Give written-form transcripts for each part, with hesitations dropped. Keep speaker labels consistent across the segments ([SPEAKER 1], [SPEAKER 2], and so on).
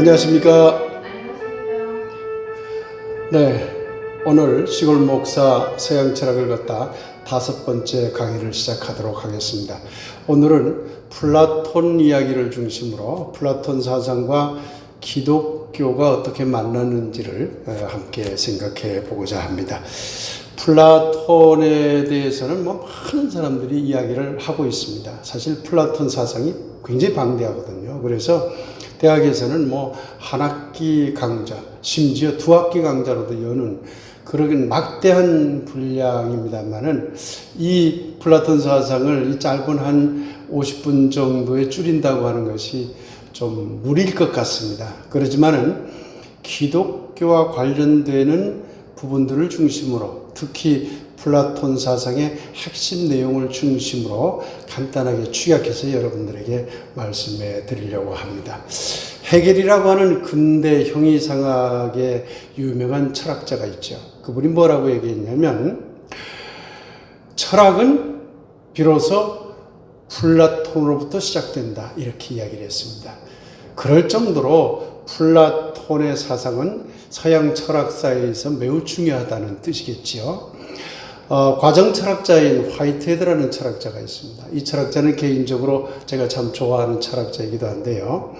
[SPEAKER 1] 안녕하십니까.
[SPEAKER 2] 안녕하십니까.
[SPEAKER 1] 네, 오늘 시골 목사 서양 철학을 갖다 5번째 강의를 시작하도록 하겠습니다. 오늘은 플라톤 이야기를 중심으로 플라톤 사상과 기독교가 어떻게 만났는지를 함께 생각해 보고자 합니다. 플라톤에 대해서는 많은 사람들이 이야기를 하고 있습니다. 사실 플라톤 사상이 굉장히 방대하거든요. 그래서 대학에서는 한 학기 강좌, 심지어 2학기 강좌로도 여는 그러긴 막대한 분량입니다만은 이 플라톤 사상을 이 짧은 한 50분 정도에 줄인다고 하는 것이 좀 무리일 것 같습니다. 그렇지만은 기독교와 관련되는 부분들을 중심으로 특히 플라톤 사상의 핵심 내용을 중심으로 간단하게 축약해서 여러분들에게 말씀해 드리려고 합니다. 헤겔이라고 하는 근대 형이상학의 유명한 철학자가 있죠. 그분이 뭐라고 얘기했냐면 철학은 비로소 플라톤으로부터 시작된다 이렇게 이야기를 했습니다. 그럴 정도로 플라톤의 사상은 서양 철학사에서 매우 중요하다는 뜻이겠지요. 과정 철학자인 화이트헤드라는 철학자가 있습니다. 이 철학자는 개인적으로 제가 참 좋아하는 철학자이기도 한데요.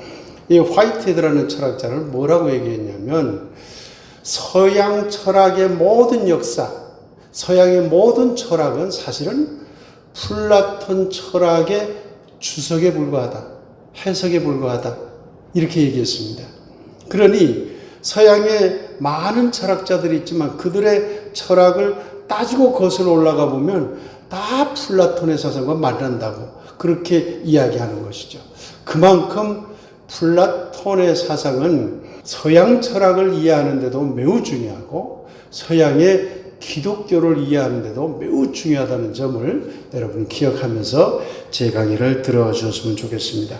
[SPEAKER 1] 이 화이트헤드라는 철학자를 뭐라고 얘기했냐면 서양 철학의 모든 역사, 서양의 모든 철학은 사실은 플라톤 철학의 주석에 불과하다, 해석에 불과하다 이렇게 얘기했습니다. 그러니 서양에 많은 철학자들이 있지만 그들의 철학을 따지고 거슬러 올라가 보면 다 플라톤의 사상과 만난다고 그렇게 이야기하는 것이죠. 그만큼 플라톤의 사상은 서양 철학을 이해하는 데도 매우 중요하고 서양의 기독교를 이해하는 데도 매우 중요하다는 점을 여러분 기억하면서 제 강의를 들어주셨으면 좋겠습니다.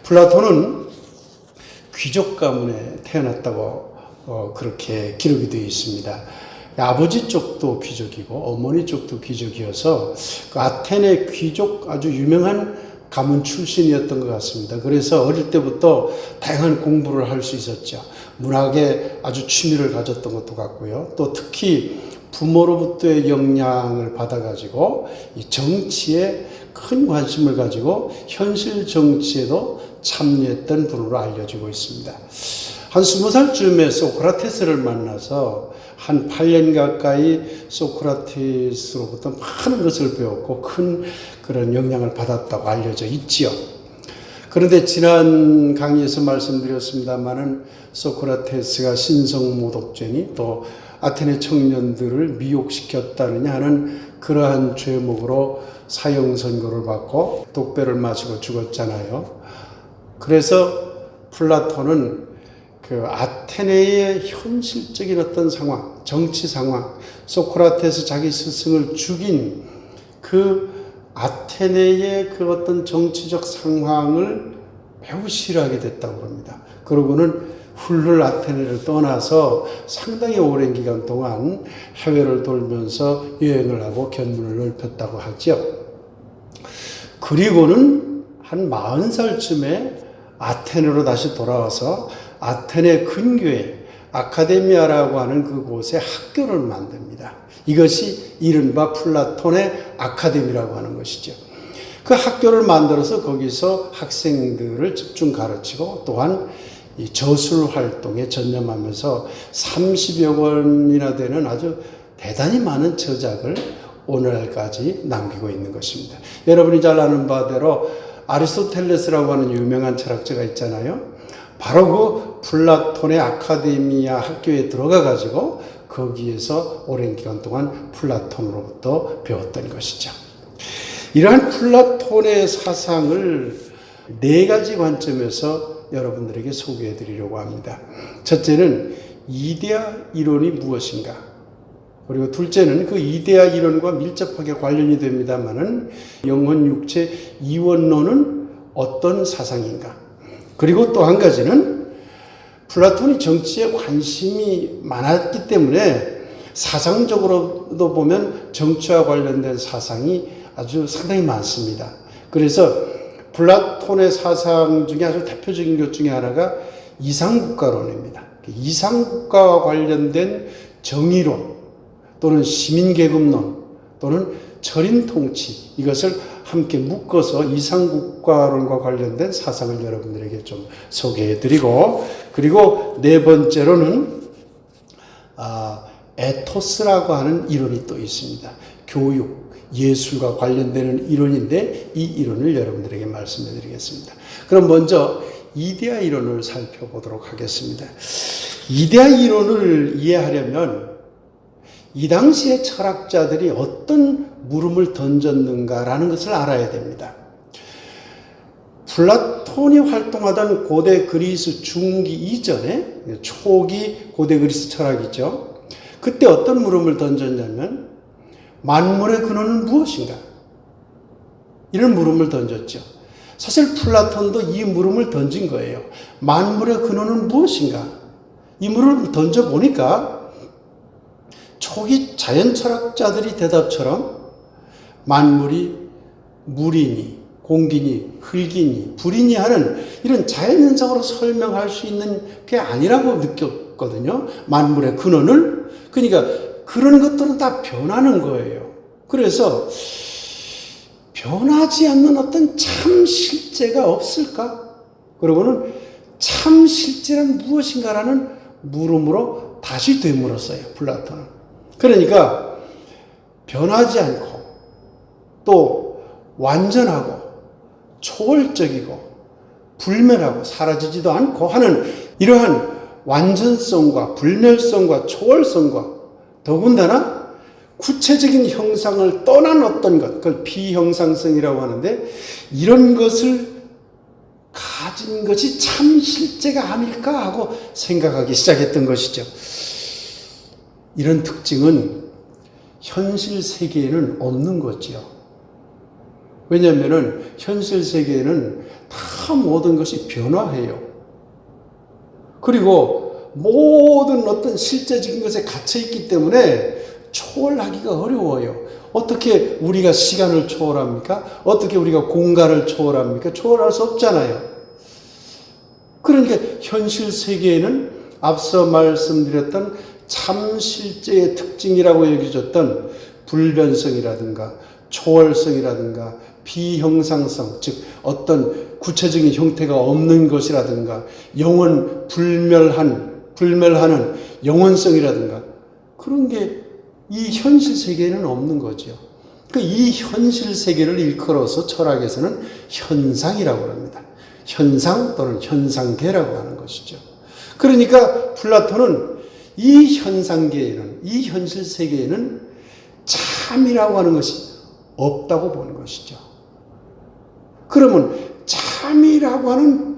[SPEAKER 1] 플라톤은 귀족 가문에 태어났다고 그렇게 기록이 되어 있습니다. 아버지 쪽도 귀족이고 어머니 쪽도 귀족이어서 그 아테네 귀족 아주 유명한 가문 출신이었던 것 같습니다. 그래서 어릴 때부터 다양한 공부를 할 수 있었죠. 문학에 아주 취미를 가졌던 것도 같고요. 또 특히 부모로부터의 영향을 받아가지고 이 정치에 큰 관심을 가지고 현실 정치에도 참여했던 분으로 알려지고 있습니다. 한 20살쯤에 소크라테스를 만나서 한 8년 가까이 소크라테스로부터 많은 것을 배웠고 큰 그런 영향을 받았다고 알려져 있지요. 그런데 지난 강의에서 말씀드렸습니다마는 소크라테스가 신성모독죄니 또 아테네 청년들을 미혹시켰다느냐 하는 그러한 죄목으로 사형 선고를 받고 독배를 마시고 죽었잖아요. 그래서 플라톤은 그 아테네의 현실적인 어떤 상황, 정치 상황, 소크라테스 자기 스승을 죽인 그 아테네의 그 어떤 정치적 상황을 매우 싫어하게 됐다고 합니다. 그러고는 훌훌 아테네를 떠나서 상당히 오랜 기간 동안 해외를 돌면서 여행을 하고 견문을 넓혔다고 하죠. 그리고는 한 40살쯤에 아테네로 다시 돌아와서 아테네 근교에 아카데미아라고 하는 그곳에 학교를 만듭니다. 이것이 이른바 플라톤의 아카데미라고 하는 것이죠. 그 학교를 만들어서 거기서 학생들을 집중 가르치고 또한 이 저술 활동에 전념하면서 30여 권이나 되는 아주 대단히 많은 저작을 오늘날까지 남기고 있는 것입니다. 여러분이 잘 아는 바대로 아리스토텔레스라고 하는 유명한 철학자가 있잖아요. 바로 그 플라톤의 아카데미아 학교에 들어가 가지고 거기에서 오랜 기간 동안 플라톤으로부터 배웠던 것이죠. 이러한 플라톤의 사상을 4가지 관점에서 여러분들에게 소개해 드리려고 합니다. 첫째는 이데아 이론이 무엇인가? 그리고 둘째는 그 이데아 이론과 밀접하게 관련이 됩니다만은 영혼 육체 이원론은 어떤 사상인가? 그리고 또 한 가지는 플라톤이 정치에 관심이 많았기 때문에 사상적으로도 보면 정치와 관련된 사상이 아주 상당히 많습니다. 그래서 플라톤의 사상 중에 아주 대표적인 것 중에 하나가 이상국가론입니다. 이상국가와 관련된 정의론 또는 시민계급론 또는 철인통치, 이것을 함께 묶어서 이상국가론과 관련된 사상을 여러분들에게 좀 소개해드리고, 그리고 네 번째로는 에토스라고 하는 이론이 또 있습니다. 교육, 예술과 관련되는 이론인데 이 이론을 여러분들에게 말씀해 드리겠습니다. 그럼 먼저 이데아 이론을 살펴보도록 하겠습니다. 이데아 이론을 이해하려면 이 당시의 철학자들이 어떤 물음을 던졌는가라는 것을 알아야 됩니다. 플라톤이 활동하던 고대 그리스 중기 이전에, 초기 고대 그리스 철학이죠. 그때 어떤 물음을 던졌냐면 만물의 근원은 무엇인가? 이런 물음을 던졌죠. 사실 플라톤도 이 물음을 던진 거예요. 만물의 근원은 무엇인가? 이 물음을 던져보니까 초기 자연 철학자들이 대답처럼 만물이 물이니 공기니 흙이니 불이니 하는 이런 자연현상으로 설명할 수 있는 게 아니라고 느꼈거든요. 만물의 근원을. 그러니까 그런 것들은 다 변하는 거예요. 그래서 변하지 않는 어떤 참 실제가 없을까? 그러고는 참 실제란 무엇인가라는 물음으로 다시 되물었어요, 플라톤은. 그러니까 변하지 않고 또 완전하고 초월적이고 불멸하고 사라지지도 않고 하는 이러한 완전성과 불멸성과 초월성과 더군다나 구체적인 형상을 떠난 어떤 것, 그걸 비형상성이라고 하는데 이런 것을 가진 것이 참 실제가 아닐까 하고 생각하기 시작했던 것이죠. 이런 특징은 현실 세계에는 없는 거지요. 왜냐하면 현실 세계에는 다 모든 것이 변화해요. 그리고 모든 어떤 실제적인 것에 갇혀있기 때문에 초월하기가 어려워요. 어떻게 우리가 시간을 초월합니까? 어떻게 우리가 공간을 초월합니까? 초월할 수 없잖아요. 그러니까 현실 세계에는 앞서 말씀드렸던 참 실제의 특징이라고 여겨졌던 불변성이라든가 초월성이라든가 비형상성, 즉 어떤 구체적인 형태가 없는 것이라든가 불멸하는 영원성이라든가 그런 게 이 현실 세계에는 없는 거죠. 이 현실 세계를 일컬어서 철학에서는 현상이라고 합니다. 현상 또는 현상계라고 하는 것이죠. 그러니까 플라톤은 이 현상계에는, 이 현실 세계에는 참이라고 하는 것이 없다고 보는 것이죠. 그러면 참이라고 하는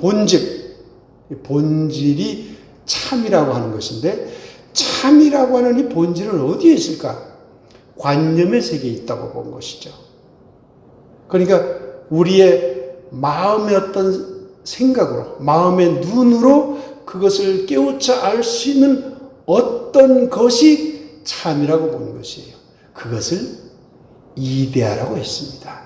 [SPEAKER 1] 본질이 참이라고 하는 것인데 참이라고 하는 이 본질은 어디에 있을까? 관념의 세계에 있다고 본 것이죠. 그러니까 우리의 마음의 어떤 생각으로, 마음의 눈으로 그것을 깨우쳐 알 수 있는 어떤 것이 참이라고 보는 것이에요. 그것을 이데아라고 했습니다.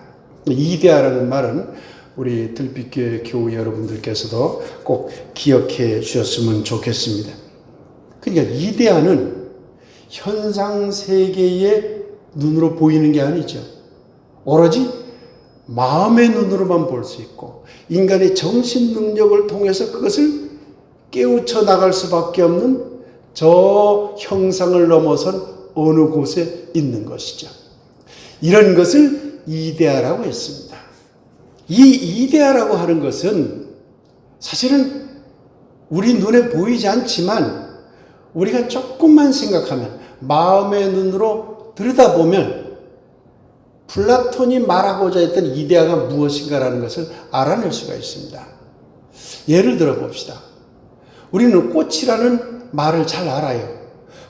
[SPEAKER 1] 이데아라는 말은 우리 들빛교회 교우 여러분들께서도 꼭 기억해 주셨으면 좋겠습니다. 그러니까 이데아는 현상세계의 눈으로 보이는 게 아니죠. 오로지 마음의 눈으로만 볼 수 있고 인간의 정신 능력을 통해서 그것을 깨우쳐 나갈 수밖에 없는 저 형상을 넘어선 어느 곳에 있는 것이죠. 이런 것을 이데아라고 했습니다. 이 이데아라고 하는 것은 사실은 우리 눈에 보이지 않지만 우리가 조금만 생각하면 마음의 눈으로 들여다보면 플라톤이 말하고자 했던 이데아가 무엇인가라는 것을 알아낼 수가 있습니다. 예를 들어 봅시다. 우리는 꽃이라는 말을 잘 알아요.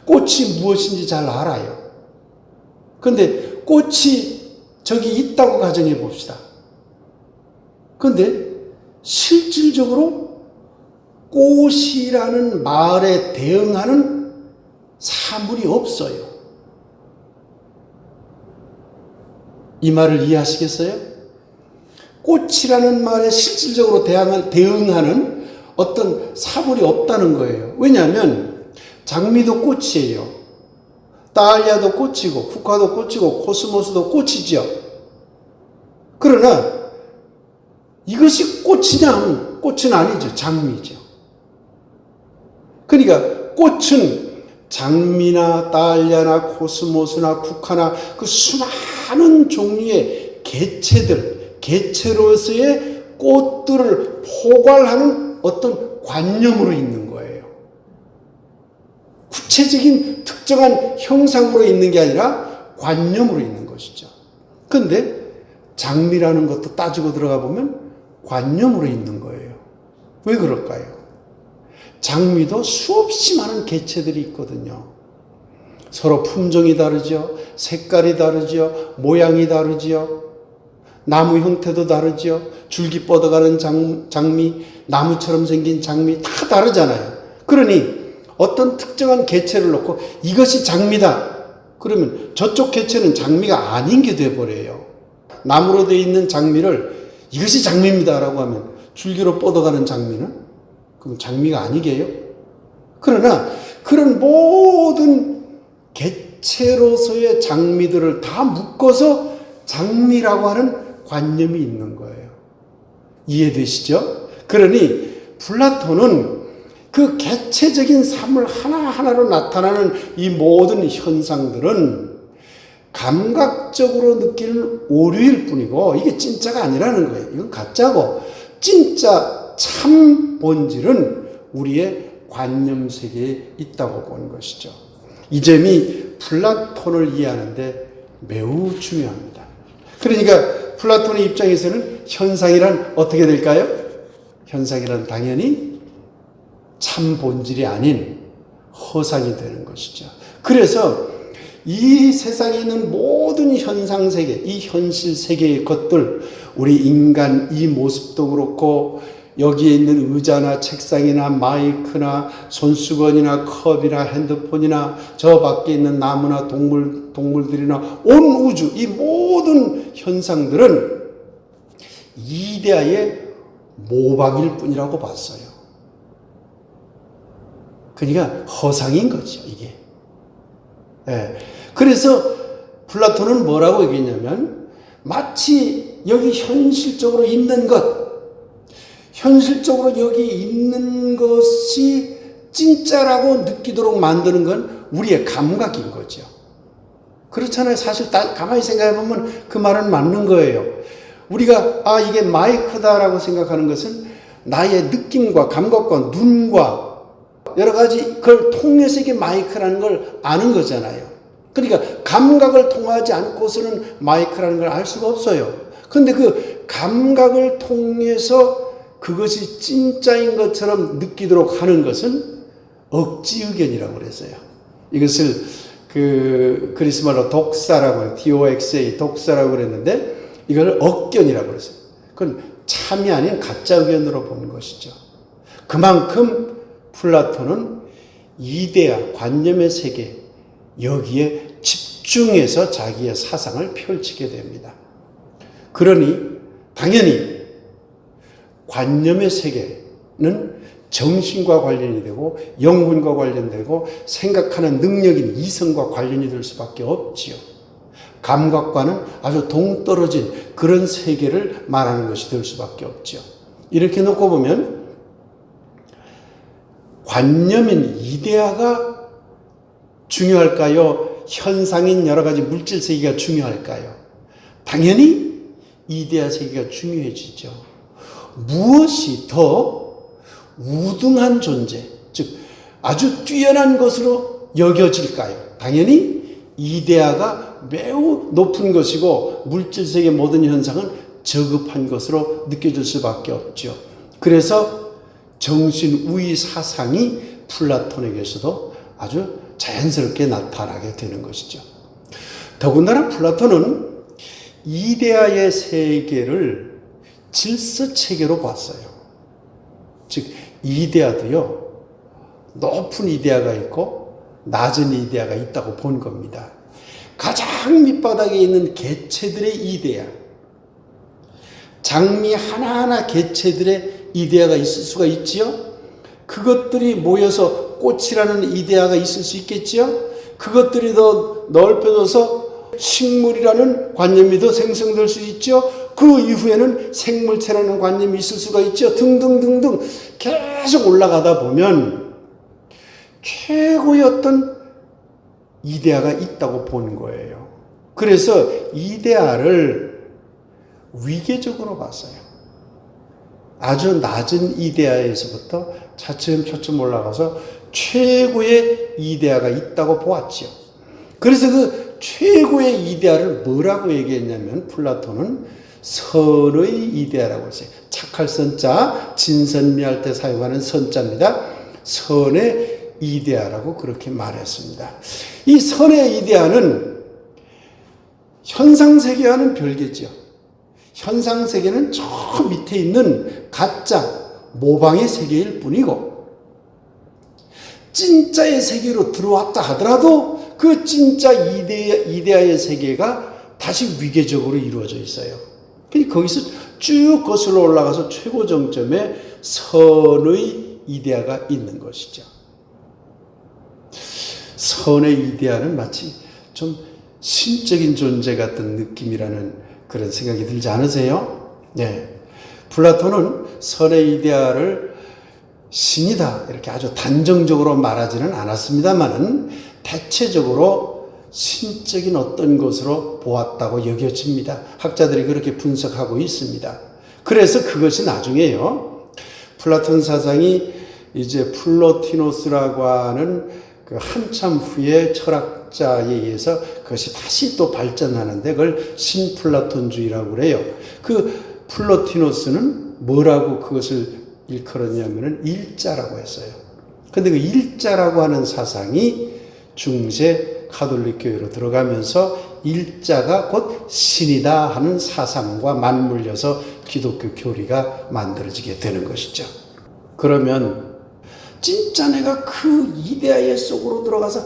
[SPEAKER 1] 꽃이 무엇인지 잘 알아요. 그런데 꽃이 저기 있다고 가정해 봅시다. 그런데 실질적으로 꽃이라는 말에 대응하는 사물이 없어요. 이 말을 이해하시겠어요? 꽃이라는 말에 실질적으로 대응하는 어떤 사물이 없다는 거예요. 왜냐하면 장미도 꽃이에요. 다알리아도 꽃이고 국화도 꽃이고 코스모스도 꽃이죠. 그러나 이것이 꽃이냐? 꽃은 아니죠. 장미죠. 그러니까 꽃은 장미나 다알리아나 코스모스나 국화나 그 수많은 종류의 개체로서의 꽃들을 포괄하는 어떤 관념으로 있는 거예요. 구체적인 특정한 형상으로 있는 게 아니라 관념으로 있는 것이죠. 그런데 장미라는 것도 따지고 들어가 보면 관념으로 있는 거예요. 왜 그럴까요? 장미도 수없이 많은 개체들이 있거든요. 서로 품종이 다르죠. 색깔이 다르죠. 모양이 다르죠. 나무 형태도 다르죠. 줄기 뻗어가는 장미, 나무처럼 생긴 장미 다 다르잖아요. 그러니 어떤 특정한 개체를 놓고 이것이 장미다. 그러면 저쪽 개체는 장미가 아닌 게 돼버려요. 나무로 되어 있는 장미를 이것이 장미입니다라고 하면 줄기로 뻗어가는 장미는 그럼 장미가 아니게요? 그러나 그런 모든 개체로서의 장미들을 다 묶어서 장미라고 하는 관념이 있는 거예요. 이해되시죠? 그러니 플라톤은 그 개체적인 사물 하나하나로 나타나는 이 모든 현상들은 감각적으로 느끼는 오류일 뿐이고 이게 진짜가 아니라는 거예요. 이건 가짜고 진짜 참 본질은 우리의 관념 세계에 있다고 보는 것이죠. 이 점이 플라톤을 이해하는데 매우 중요합니다. 그러니까 플라톤의 입장에서는 현상이란 어떻게 될까요? 현상이란 당연히 참 본질이 아닌 허상이 되는 것이죠. 그래서 이 세상에 있는 모든 현상 세계, 이 현실 세계의 것들, 우리 인간 이 모습도 그렇고 여기에 있는 의자나 책상이나 마이크나 손수건이나 컵이나 핸드폰이나 저 밖에 있는 나무나 동물들이나 온 우주, 이 모든 현상들은 이데아의 모방일 뿐이라고 봤어요. 그러니까 허상인 거죠, 이게. 예. 그래서 플라톤은 뭐라고 얘기했냐면 마치 여기 현실적으로 있는 것, 현실적으로 여기 있는 것이 진짜라고 느끼도록 만드는 건 우리의 감각인 거죠. 그렇잖아요. 사실 가만히 생각해 보면 그 말은 맞는 거예요. 우리가 이게 마이크다라고 생각하는 것은 나의 느낌과 감각과 눈과 여러 가지 그걸 통해서 이게 마이크라는 걸 아는 거잖아요. 그러니까 감각을 통하지 않고서는 마이크라는 걸 알 수가 없어요. 그런데 그 감각을 통해서 그것이 진짜인 것처럼 느끼도록 하는 것은 억지 의견이라고 그랬어요. 이것을 그리스 말로 독사라고 해요. DOXA 독사라고 그랬는데 이걸 억견이라고 그랬어요. 그건 참이 아닌 가짜 의견으로 보는 것이죠. 그만큼 플라톤은 이데아, 관념의 세계, 여기에 집중해서 자기의 사상을 펼치게 됩니다. 그러니 당연히 관념의 세계는 정신과 관련이 되고 영혼과 관련되고 생각하는 능력인 이성과 관련이 될 수밖에 없지요. 감각과는 아주 동떨어진 그런 세계를 말하는 것이 될 수밖에 없지요. 이렇게 놓고 보면 관념인 이데아가 중요할까요? 현상인 여러 가지 물질 세계가 중요할까요? 당연히 이데아 세계가 중요해지죠. 무엇이 더 우등한 존재, 즉 아주 뛰어난 것으로 여겨질까요? 당연히 이데아가 매우 높은 것이고 물질 세계 모든 현상은 저급한 것으로 느껴질 수밖에 없죠. 그래서 정신우위 사상이 플라톤에게서도 아주 자연스럽게 나타나게 되는 것이죠. 더군다나 플라톤은 이데아의 세계를 질서체계로 봤어요. 즉 이데아도요, 높은 이데아가 있고 낮은 이데아가 있다고 본 겁니다. 가장 밑바닥에 있는 개체들의 이데아, 장미 하나하나 개체들의 이데아가 있을 수가 있지요. 그것들이 모여서 꽃이라는 이데아가 있을 수 있겠지요. 그것들이 더 넓혀져서 식물이라는 관념이 더 생성될 수 있죠. 그 이후에는 생물체라는 관념이 있을 수가 있죠. 등등등등 계속 올라가다 보면 최고의 어떤 이데아가 있다고 보는 거예요. 그래서 이데아를 위계적으로 봤어요. 아주 낮은 이데아에서부터 차츰차츰 올라가서 최고의 이데아가 있다고 보았지요. 그래서 그 최고의 이데아를 뭐라고 얘기했냐면 플라톤은 선의 이데아라고 했어요. 착할 선자, 진선미할 때 사용하는 선자입니다. 선의 이데아라고 그렇게 말했습니다. 이 선의 이데아는 현상세계와는 별개죠. 현상세계는 저 밑에 있는 가짜, 모방의 세계일 뿐이고 진짜의 세계로 들어왔다 하더라도 그 진짜 이데아의 세계가 다시 위계적으로 이루어져 있어요. 거기서 쭉 거슬러 올라가서 최고 정점에 선의 이데아가 있는 것이죠. 선의 이데아는 마치 좀 신적인 존재 같은 느낌이라는 그런 생각이 들지 않으세요? 네. 플라톤은 선의 이데아를 신이다 이렇게 아주 단정적으로 말하지는 않았습니다만은 대체적으로 신적인 어떤 것으로 보았다고 여겨집니다. 학자들이 그렇게 분석하고 있습니다. 그래서 그것이 나중에요. 플라톤 사상이 이제 플로티노스라고 하는 그 한참 후에 철학자에 의해서 그것이 다시 또 발전하는데 그걸 신플라톤주의라고 그래요. 그 플로티노스는 뭐라고 그것을 일컬었냐면은 일자라고 했어요. 근데 그 일자라고 하는 사상이 중세 가톨릭 교회로 들어가면서 일자가 곧 신이다 하는 사상과 맞물려서 기독교 교리가 만들어지게 되는 것이죠. 그러면 진짜 내가 그 이데아의 속으로 들어가서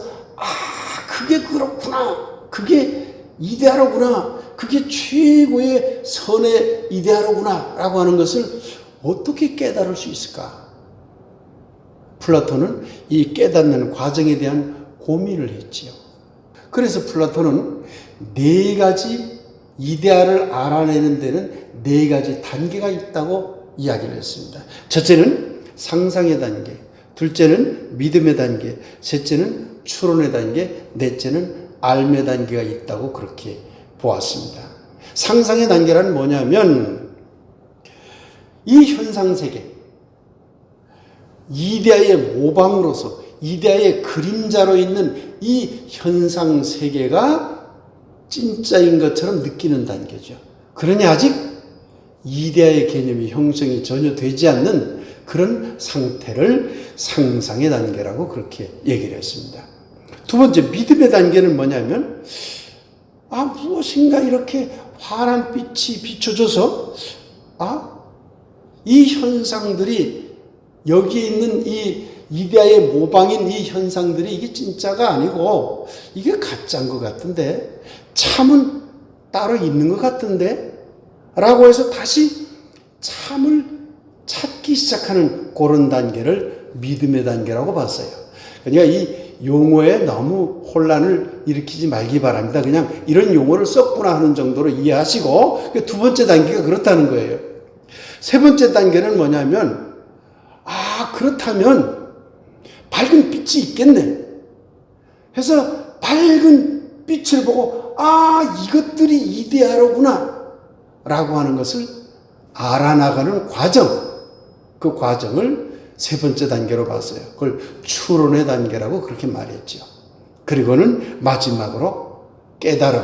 [SPEAKER 1] 그게 그렇구나. 그게 이데아로구나. 그게 최고의 선의 이데아로구나 라고 하는 것을 어떻게 깨달을 수 있을까? 플라톤은 이 깨닫는 과정에 대한 고민을 했지요. 그래서 플라톤은 네 가지 이데아를 알아내는 데는 네 가지 단계가 있다고 이야기를 했습니다. 첫째는 상상의 단계, 둘째는 믿음의 단계, 셋째는 추론의 단계, 넷째는 알의 단계가 있다고 그렇게 보았습니다. 상상의 단계란 뭐냐면 이 현상세계, 이데아의 모방으로서 이데아의 그림자로 있는 이 현상세계가 진짜인 것처럼 느끼는 단계죠. 그러니 아직 이데아의 개념이 형성이 전혀 되지 않는 그런 상태를 상상의 단계라고 그렇게 얘기를 했습니다. 두 번째, 믿음의 단계는 뭐냐면 무엇인가 이렇게 환한 빛이 비춰져서 이 현상들이 여기에 있는 이 이데아의 모방인 이 현상들이 이게 진짜가 아니고 이게 가짜인 것 같은데 참은 따로 있는 것 같은데 라고 해서 다시 참을 찾기 시작하는 그런 단계를 믿음의 단계라고 봤어요. 그러니까 이 용어에 너무 혼란을 일으키지 말기 바랍니다. 그냥 이런 용어를 썼구나 하는 정도로 이해하시고 두 번째 단계가 그렇다는 거예요. 세 번째 단계는 뭐냐면 그렇다면 밝은 빛이 있겠네 해서 밝은 빛을 보고 이것들이 이데아로구나 라고 하는 것을 알아나가는 과정, 그 과정을 세 번째 단계로 봤어요. 그걸 추론의 단계라고 그렇게 말했죠. 그리고는 마지막으로 깨달음,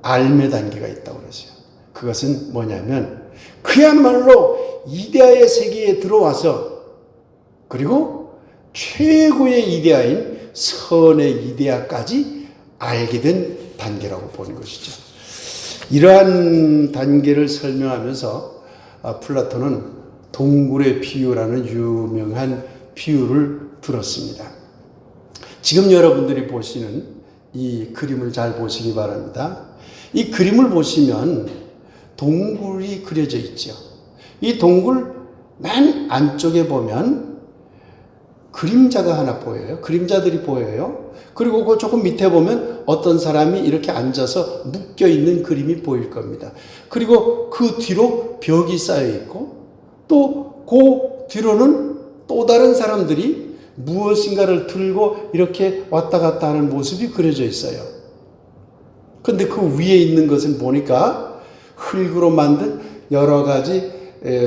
[SPEAKER 1] 알의 단계가 있다고 그랬어요. 그것은 뭐냐면 그야말로 이데아의 세계에 들어와서 그리고 최고의 이데아인 선의 이데아까지 알게 된 단계라고 보는 것이죠. 이러한 단계를 설명하면서 플라톤은 동굴의 비유라는 유명한 비유를 들었습니다. 지금 여러분들이 보시는 이 그림을 잘 보시기 바랍니다. 이 그림을 보시면 동굴이 그려져 있죠. 이 동굴 맨 안쪽에 보면 그림자가 하나 보여요. 그림자들이 보여요. 그리고 그 조금 밑에 보면 어떤 사람이 이렇게 앉아서 묶여있는 그림이 보일 겁니다. 그리고 그 뒤로 벽이 쌓여 있고 또 그 뒤로는 또 다른 사람들이 무엇인가를 들고 이렇게 왔다 갔다 하는 모습이 그려져 있어요. 근데 그 위에 있는 것을 보니까 흙으로 만든 여러 가지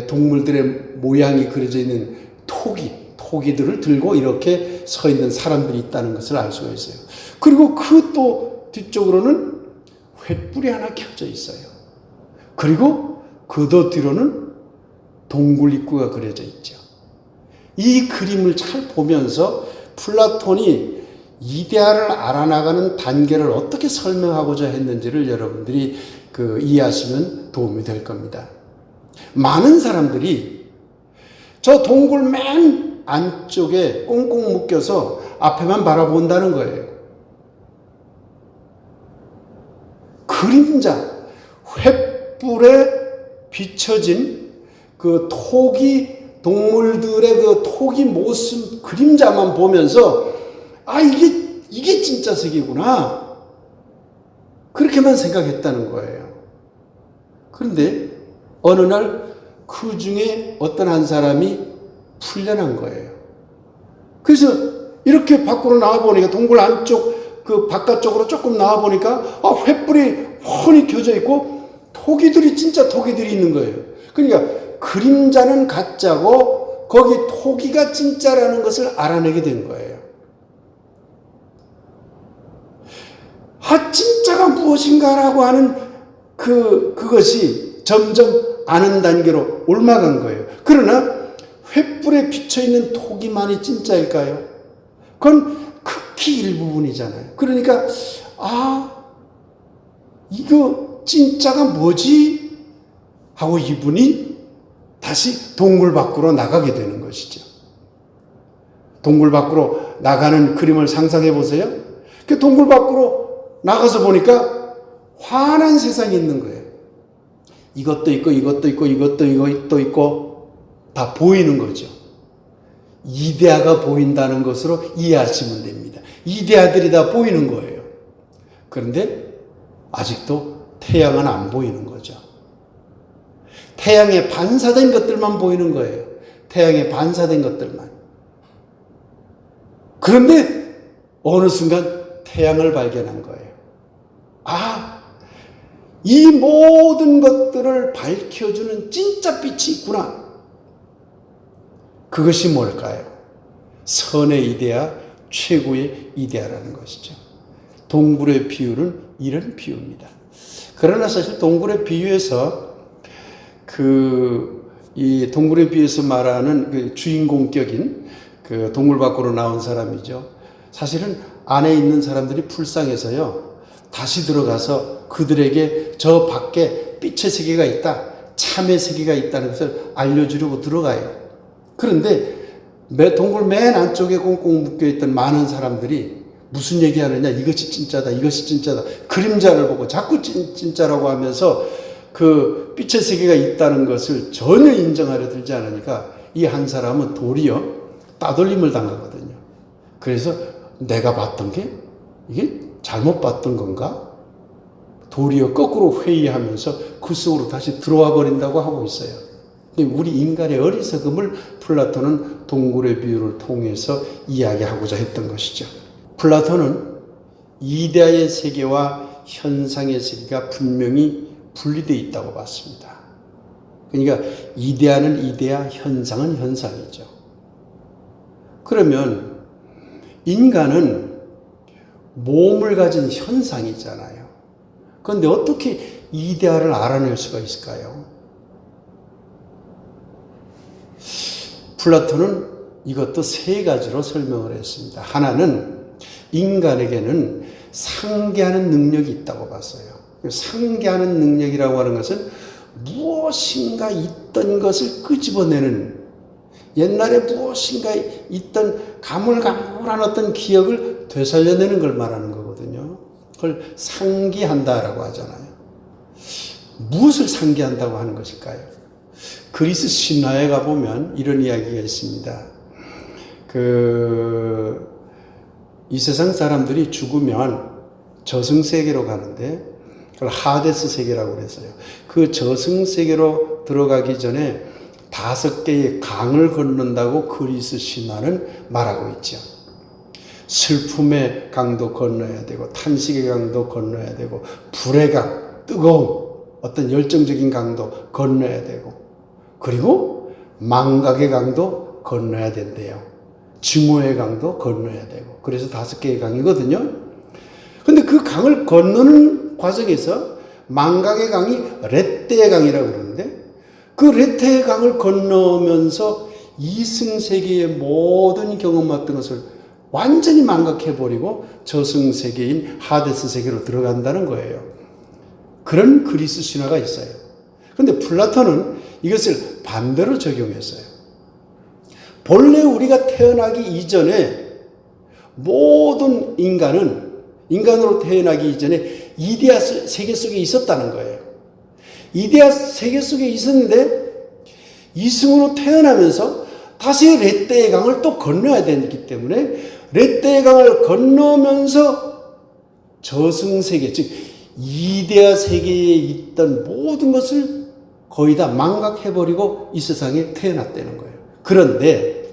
[SPEAKER 1] 동물들의 모양이 그려져 있는 토기들을 들고 이렇게 서 있는 사람들이 있다는 것을 알 수가 있어요. 그리고 그 또 뒤쪽으로는 횃불이 하나 켜져 있어요. 그리고 그 더 뒤로는 동굴 입구가 그려져 있죠. 이 그림을 잘 보면서 플라톤이 이데아를 알아나가는 단계를 어떻게 설명하고자 했는지를 여러분들이 이해하시면 도움이 될 겁니다. 많은 사람들이 저 동굴 맨 안쪽에 꽁꽁 묶여서 앞에만 바라본다는 거예요. 그림자, 횃불에 비춰진 그 토기 동물들의 그 토기 모습 그림자만 보면서 이게 진짜 색이구나. 그렇게만 생각했다는 거예요. 그런데 어느 날 그 중에 어떤 한 사람이 풀려난 거예요. 그래서 이렇게 밖으로 나와보니까 동굴 안쪽 그 바깥쪽으로 조금 나와보니까 횃불이 훤히 켜져 있고 토기들이 진짜 토기들이 있는 거예요. 그러니까 그림자는 가짜고 거기 토기가 진짜라는 것을 알아내게 된 거예요. 진짜가 무엇인가라고 하는 그것이 점점 아는 단계로 올라간 거예요. 그러나 횃불에 비쳐있는 토기만이 진짜일까요? 그건 극히 일부분이잖아요. 그러니까 이거 진짜가 뭐지? 하고 이분이 다시 동굴 밖으로 나가게 되는 것이죠. 동굴 밖으로 나가는 그림을 상상해 보세요. 그 동굴 밖으로 나가서 보니까 환한 세상이 있는 거예요. 이것도 있고 이것도 있고 이것도 있고 다 보이는 거죠. 이데아가 보인다는 것으로 이해하시면 됩니다. 이데아들이 다 보이는 거예요. 그런데 아직도 태양은 안 보이는 거죠. 태양에 반사된 것들만 보이는 거예요. 태양에 반사된 것들만. 그런데 어느 순간 태양을 발견한 거예요. 이 모든 것들을 밝혀주는 진짜 빛이 있구나. 그것이 뭘까요? 선의 이데아, 최고의 이데아라는 것이죠. 동굴의 비유는 이런 비유입니다. 그러나 사실 동굴의 비유에서 이 동굴의 비유에서 말하는 그 주인공격인 그 동굴 밖으로 나온 사람이죠. 사실은 안에 있는 사람들이 불쌍해서요. 다시 들어가서 그들에게 저 밖에 빛의 세계가 있다, 참의 세계가 있다는 것을 알려주려고 들어가요. 그런데 동굴 맨 안쪽에 꽁꽁 묶여있던 많은 사람들이 무슨 얘기하느냐, 이것이 진짜다, 이것이 진짜다, 그림자를 보고 자꾸 진짜라고 하면서 그 빛의 세계가 있다는 것을 전혀 인정하려 들지 않으니까 이 한 사람은 도리어 따돌림을 당하거든요. 그래서 내가 봤던 게 이게 잘못 봤던 건가? 도리어 거꾸로 회의하면서 그 속으로 다시 들어와 버린다고 하고 있어요. 우리 인간의 어리석음을 플라톤은 동굴의 비유를 통해서 이야기하고자 했던 것이죠. 플라톤은 이데아의 세계와 현상의 세계가 분명히 분리되어 있다고 봤습니다. 그러니까 이데아는 이데아, 현상은 현상이죠. 그러면 인간은 몸을 가진 현상이잖아요. 그런데 어떻게 이데아를 알아낼 수가 있을까요? 플라톤은 이것도 세 가지로 설명을 했습니다. 하나는 인간에게는 상계하는 능력이 있다고 봤어요. 상계하는 능력이라고 하는 것은 무엇인가 있던 것을 끄집어내는, 옛날에 무엇인가 있던 가물가물한 어떤 기억을 되살려내는 걸 말하는 거거든요. 그걸 상기한다라고 하잖아요. 무엇을 상기한다고 하는 것일까요? 그리스 신화에 가보면 이런 이야기가 있습니다. 이 세상 사람들이 죽으면 저승세계로 가는데 그걸 하데스 세계라고 그랬어요. 그 저승세계로 들어가기 전에 5개의 강을 건넌다고 그리스 신화는 말하고 있죠. 슬픔의 강도 건너야 되고, 탄식의 강도 건너야 되고, 불의 강, 뜨거운 어떤 열정적인 강도 건너야 되고, 그리고 망각의 강도 건너야 된대요. 증오의 강도 건너야 되고. 그래서 5개의 강이거든요. 근데 그 강을 건너는 과정에서 망각의 강이 레떼의 강이라고 그러는데, 그 레떼의 강을 건너면서 이승세계의 모든 경험했던 것을 완전히 망각해버리고 저승세계인 하데스 세계로 들어간다는 거예요. 그런 그리스 신화가 있어요. 그런데 플라톤은 이것을 반대로 적용했어요. 본래 우리가 태어나기 이전에 모든 인간으로 태어나기 이전에 이데아 세계 속에 있었다는 거예요. 이데아 세계 속에 있었는데 이승으로 태어나면서 다시 레떼의 강을 또 건너야 되기 때문에 레떼의 강을 건너면서 저승세계, 즉 이데아 세계에 있던 모든 것을 거의 다 망각해버리고 이 세상에 태어났다는 거예요. 그런데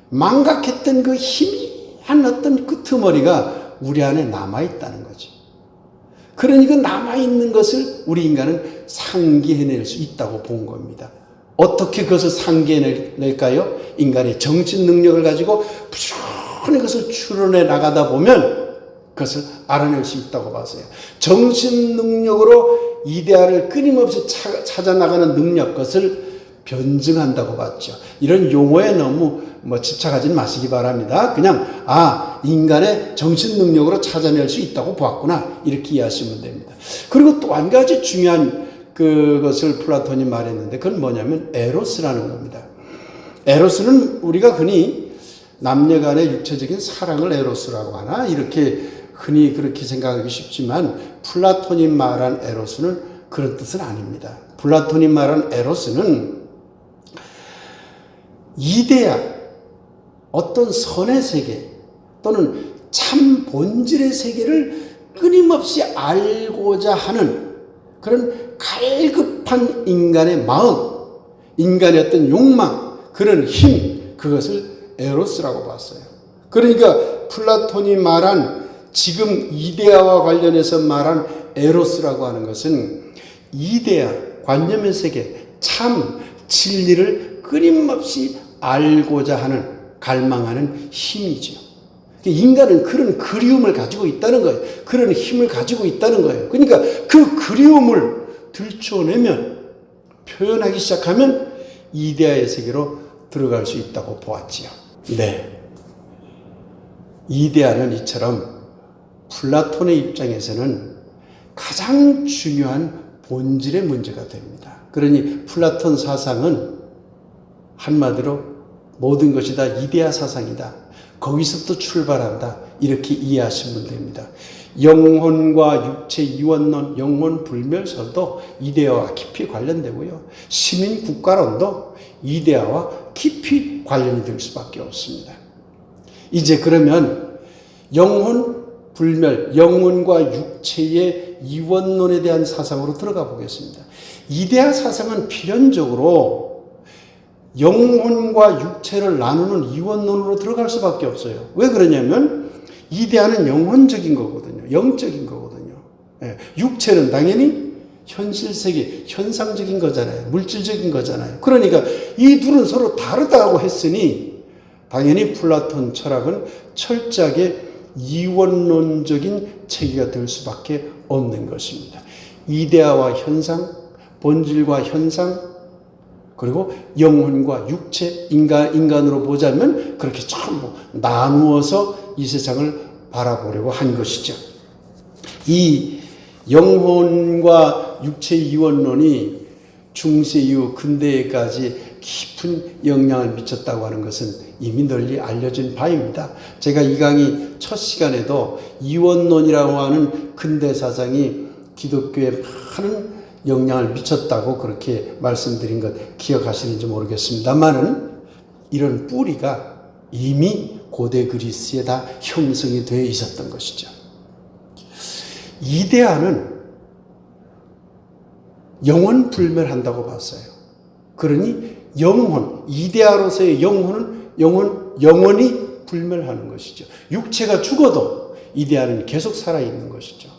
[SPEAKER 1] 망각했던 그 희미한 어떤 끄트머리가 우리 안에 남아있다는 거죠. 그러니까 남아있는 것을 우리 인간은 상기해낼 수 있다고 본 겁니다. 어떻게 그것을 상기해낼까요? 인간의 정신 능력을 가지고 부지런히 그것을 추론해 나가다 보면 그것을 알아낼 수 있다고 봤어요. 정신 능력으로 이데아를 끊임없이 찾아나가는 능력, 그것을 변증한다고 봤죠. 이런 용어에 너무 집착하지 마시기 바랍니다. 그냥 인간의 정신 능력으로 찾아낼 수 있다고 보았구나, 이렇게 이해하시면 됩니다. 그리고 또 한 가지 중요한 그것을 플라톤이 말했는데, 그건 뭐냐면 에로스라는 겁니다. 에로스는 우리가 흔히 남녀간의 육체적인 사랑을 에로스라고 하나, 이렇게 흔히 그렇게 생각하기 쉽지만 플라톤이 말한 에로스는 그런 뜻은 아닙니다. 플라톤이 말한 에로스는 이데아, 어떤 선의 세계 또는 참 본질의 세계를 끊임없이 알고자 하는 그런 갈급한 인간의 마음, 인간의 어떤 욕망, 그런 힘, 그것을 에로스라고 봤어요. 그러니까 플라톤이 말한, 지금 이데아와 관련해서 말한 에로스라고 하는 것은 이데아, 관념의 세계, 참 진리를 끊임없이 알고자 하는, 갈망하는 힘이죠. 인간은 그런 그리움을 가지고 있다는 거예요. 그런 힘을 가지고 있다는 거예요. 그러니까 그 그리움을 들춰내면, 표현하기 시작하면 이데아의 세계로 들어갈 수 있다고 보았지요. 네. 이데아는 이처럼 플라톤의 입장에서는 가장 중요한 본질의 문제가 됩니다. 그러니 플라톤 사상은 한마디로 모든 것이 다 이데아 사상이다, 거기서부터 출발한다, 이렇게 이해하시면 됩니다. 영혼과 육체 이원론, 영혼 불멸설도 이데아와 깊이 관련되고요. 시민 국가론도 이데아와 깊이 관련이 될 수밖에 없습니다. 이제 그러면 영혼 불멸, 영혼과 육체의 이원론에 대한 사상으로 들어가 보겠습니다. 이데아 사상은 필연적으로 영혼과 육체를 나누는 이원론으로 들어갈 수밖에 없어요. 왜 그러냐면 이데아는 영혼적인 거거든요. 영적인 거거든요. 육체는 당연히 현실세계, 현상적인 거잖아요. 물질적인 거잖아요. 그러니까 이 둘은 서로 다르다고 했으니 당연히 플라톤 철학은 철저하게 이원론적인 체계가 될 수밖에 없는 것입니다. 이데아와 현상, 본질과 현상, 그리고 영혼과 육체, 인간으로 보자면 그렇게 전부 나누어서 이 세상을 바라보려고 한 것이죠. 이 영혼과 육체 이원론이 중세 이후 근대에까지 깊은 영향을 미쳤다고 하는 것은 이미 널리 알려진 바입니다. 제가 이 강의 첫 시간에도 이원론이라고 하는 근대 사상이 기독교에 많은 영향을 미쳤다고 그렇게 말씀드린 것 기억하시는지 모르겠습니다만은 이런 뿌리가 이미 고대 그리스에 다 형성이 되어 있었던 것이죠. 이데아는 영원 불멸한다고 봤어요. 그러니 영혼, 이데아로서의 영혼은 영원히 불멸하는 것이죠. 육체가 죽어도 이데아는 계속 살아있는 것이죠.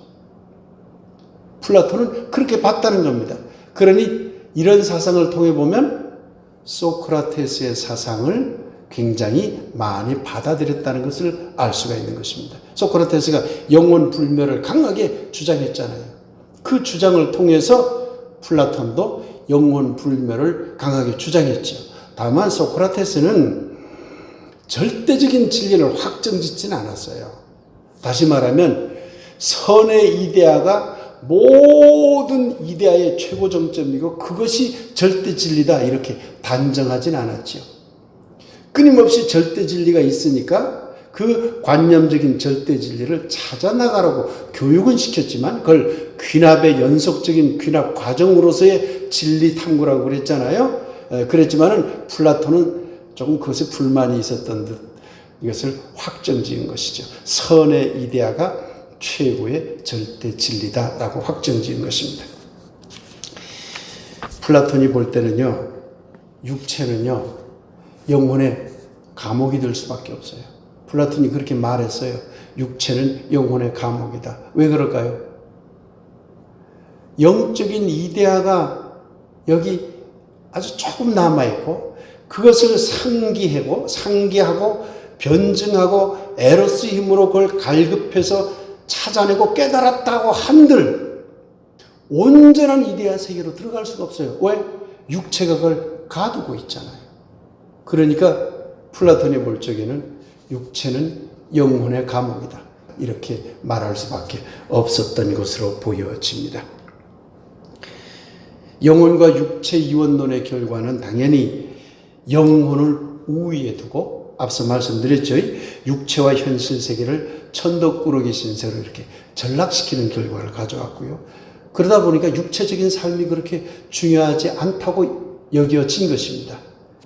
[SPEAKER 1] 플라톤은 그렇게 봤다는 겁니다. 그러니 이런 사상을 통해 보면 소크라테스의 사상을 굉장히 많이 받아들였다는 것을 알 수가 있는 것입니다. 소크라테스가 영원 불멸을 강하게 주장했잖아요. 그 주장을 통해서 플라톤도 영원 불멸을 강하게 주장했죠. 다만 소크라테스는 절대적인 진리를 확정짓지는 않았어요. 다시 말하면 선의 이데아가 모든 이데아의 최고 정점이고 그것이 절대 진리다 이렇게 단정하진 않았죠. 끊임없이 절대 진리가 있으니까 그 관념적인 절대 진리를 찾아 나가라고 교육은 시켰지만 그걸 귀납의 연속적인 귀납 과정으로서의 진리 탐구라고 그랬잖아요. 그랬지만은 플라톤은 조금 그것에 불만이 있었던 듯 이것을 확정지은 것이죠. 선의 이데아가 최고의 절대 진리다라고 확정지은 것입니다. 플라톤이 볼 때는요, 육체는요, 영혼의 감옥이 될 수밖에 없어요. 플라톤이 그렇게 말했어요. 육체는 영혼의 감옥이다. 왜 그럴까요? 영적인 이데아가 여기 아주 조금 남아있고 그것을 상기하고 변증하고 에로스 힘으로 그걸 갈급해서 찾아내고 깨달았다고 한들 온전한 이데아 세계로 들어갈 수가 없어요. 왜? 육체가 그걸 가두고 있잖아요. 그러니까 플라톤이 볼 적에는 육체는 영혼의 감옥이다. 이렇게 말할 수밖에 없었던 것으로 보여집니다. 영혼과 육체 이원론의 결과는 당연히 영혼을 우위에 두고 앞서 말씀드렸죠. 육체와 현실 세계를 천덕꾸러기 신세로 이렇게 전락시키는 결과를 가져왔고요. 그러다 보니까 육체적인 삶이 그렇게 중요하지 않다고 여겨진 것입니다.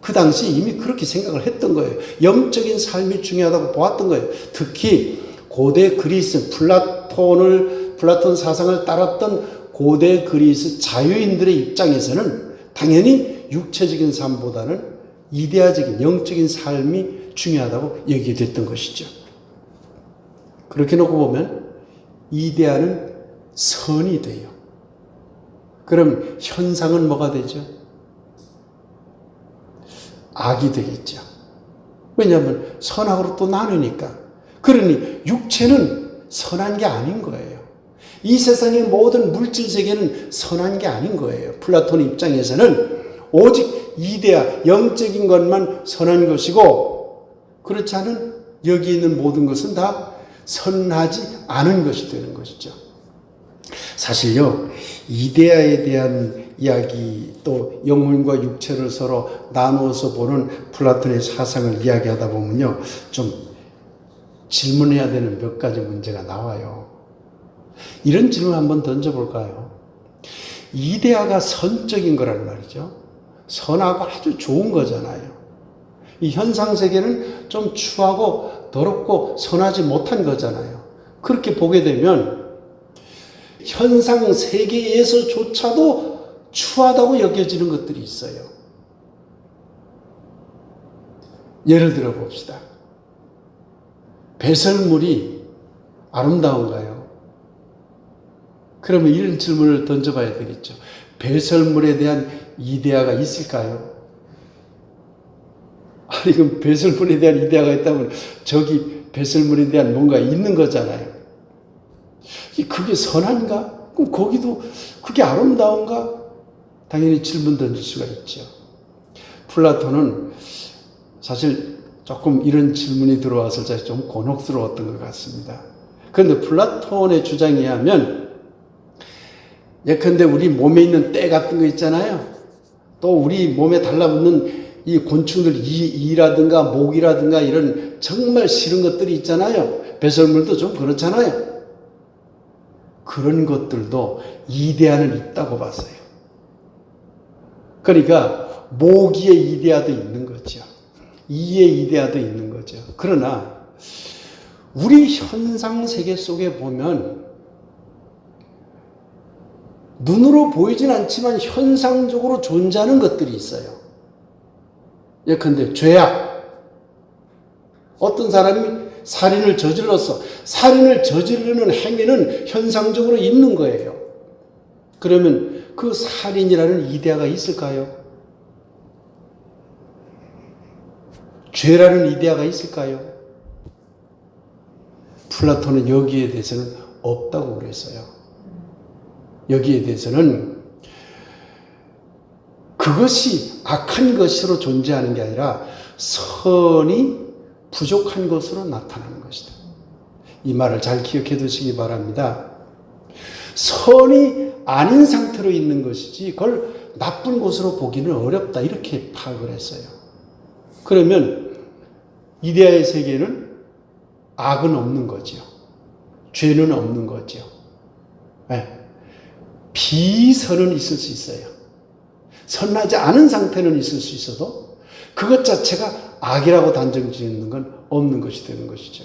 [SPEAKER 1] 그 당시 이미 그렇게 생각을 했던 거예요. 영적인 삶이 중요하다고 보았던 거예요. 특히 고대 그리스, 플라톤 사상을 따랐던 고대 그리스 자유인들의 입장에서는 당연히 육체적인 삶보다는 이데아적인 영적인 삶이 중요하다고 여기게 됐던 것이죠. 그렇게 놓고 보면 이데아는 선이 돼요. 그럼 현상은 뭐가 되죠? 악이 되겠죠. 왜냐하면 선악으로 또 나누니까. 그러니 육체는 선한 게 아닌 거예요. 이 세상의 모든 물질 세계는 선한 게 아닌 거예요. 플라톤 입장에서는 오직 이데아, 영적인 것만 선한 것이고 그렇지 않은 여기 있는 모든 것은 다 선하지 않은 것이 되는 것이죠. 사실요, 이데아에 대한 이야기 또 영혼과 육체를 서로 나누어서 보는 플라톤의 사상을 이야기하다 보면요, 좀 질문해야 되는 몇 가지 문제가 나와요. 이런 질문 한번 던져볼까요? 이데아가 선적인 거란 말이죠. 선하고 아주 좋은 거잖아요. 이 현상세계는 좀 추하고 더럽고 선하지 못한 거잖아요. 그렇게 보게 되면 현상세계에서조차도 추하다고 여겨지는 것들이 있어요. 예를 들어 봅시다. 배설물이 아름다운가요? 그러면 이런 질문을 던져봐야 되겠죠. 배설물에 대한 이데아가 있을까요? 아니, 그럼 배설물에 대한 이데아가 있다면 저기 배설물에 대한 뭔가 있는 거잖아요. 그게 선한가? 그럼 거기도 그게 아름다운가? 당연히 질문 던질 수가 있죠. 플라톤은 사실 조금 이런 질문이 들어와서 좀 곤혹스러웠던 것 같습니다. 그런데 플라톤의 주장에 의하면 예컨대 우리 몸에 있는 때 같은 거 있잖아요. 또 우리 몸에 달라붙는 이 곤충들, 이라든가 목이라든가 이런 정말 싫은 것들이 있잖아요. 배설물도 좀 그렇잖아요. 그런 것들도 이데아는 있다고 봤어요. 그러니까 모기의 이데아도 있는 거죠. 이의 이데아도 있는 거죠. 그러나 우리 현상 세계 속에 보면 눈으로 보이진 않지만 현상적으로 존재하는 것들이 있어요. 예컨대 죄악. 어떤 사람이 살인을 저질렀어. 살인을 저지르는 행위는 현상적으로 있는 거예요. 그러면 그 살인이라는 이데아가 있을까요? 죄라는 이데아가 있을까요? 플라톤은 여기에 대해서는 없다고 그랬어요. 여기에 대해서는 그것이 악한 것으로 존재하는 게 아니라 선이 부족한 것으로 나타나는 것이다. 이 말을 잘 기억해 두시기 바랍니다. 선이 아닌 상태로 있는 것이지 그걸 나쁜 것으로 보기는 어렵다. 이렇게 파악을 했어요. 그러면 이데아의 세계는 악은 없는 거죠. 죄는 없는 거죠. 네. 비선은 있을 수 있어요. 선하지 않은 상태는 있을 수 있어도 그것 자체가 악이라고 단정 짓는 건 없는 것이 되는 것이죠.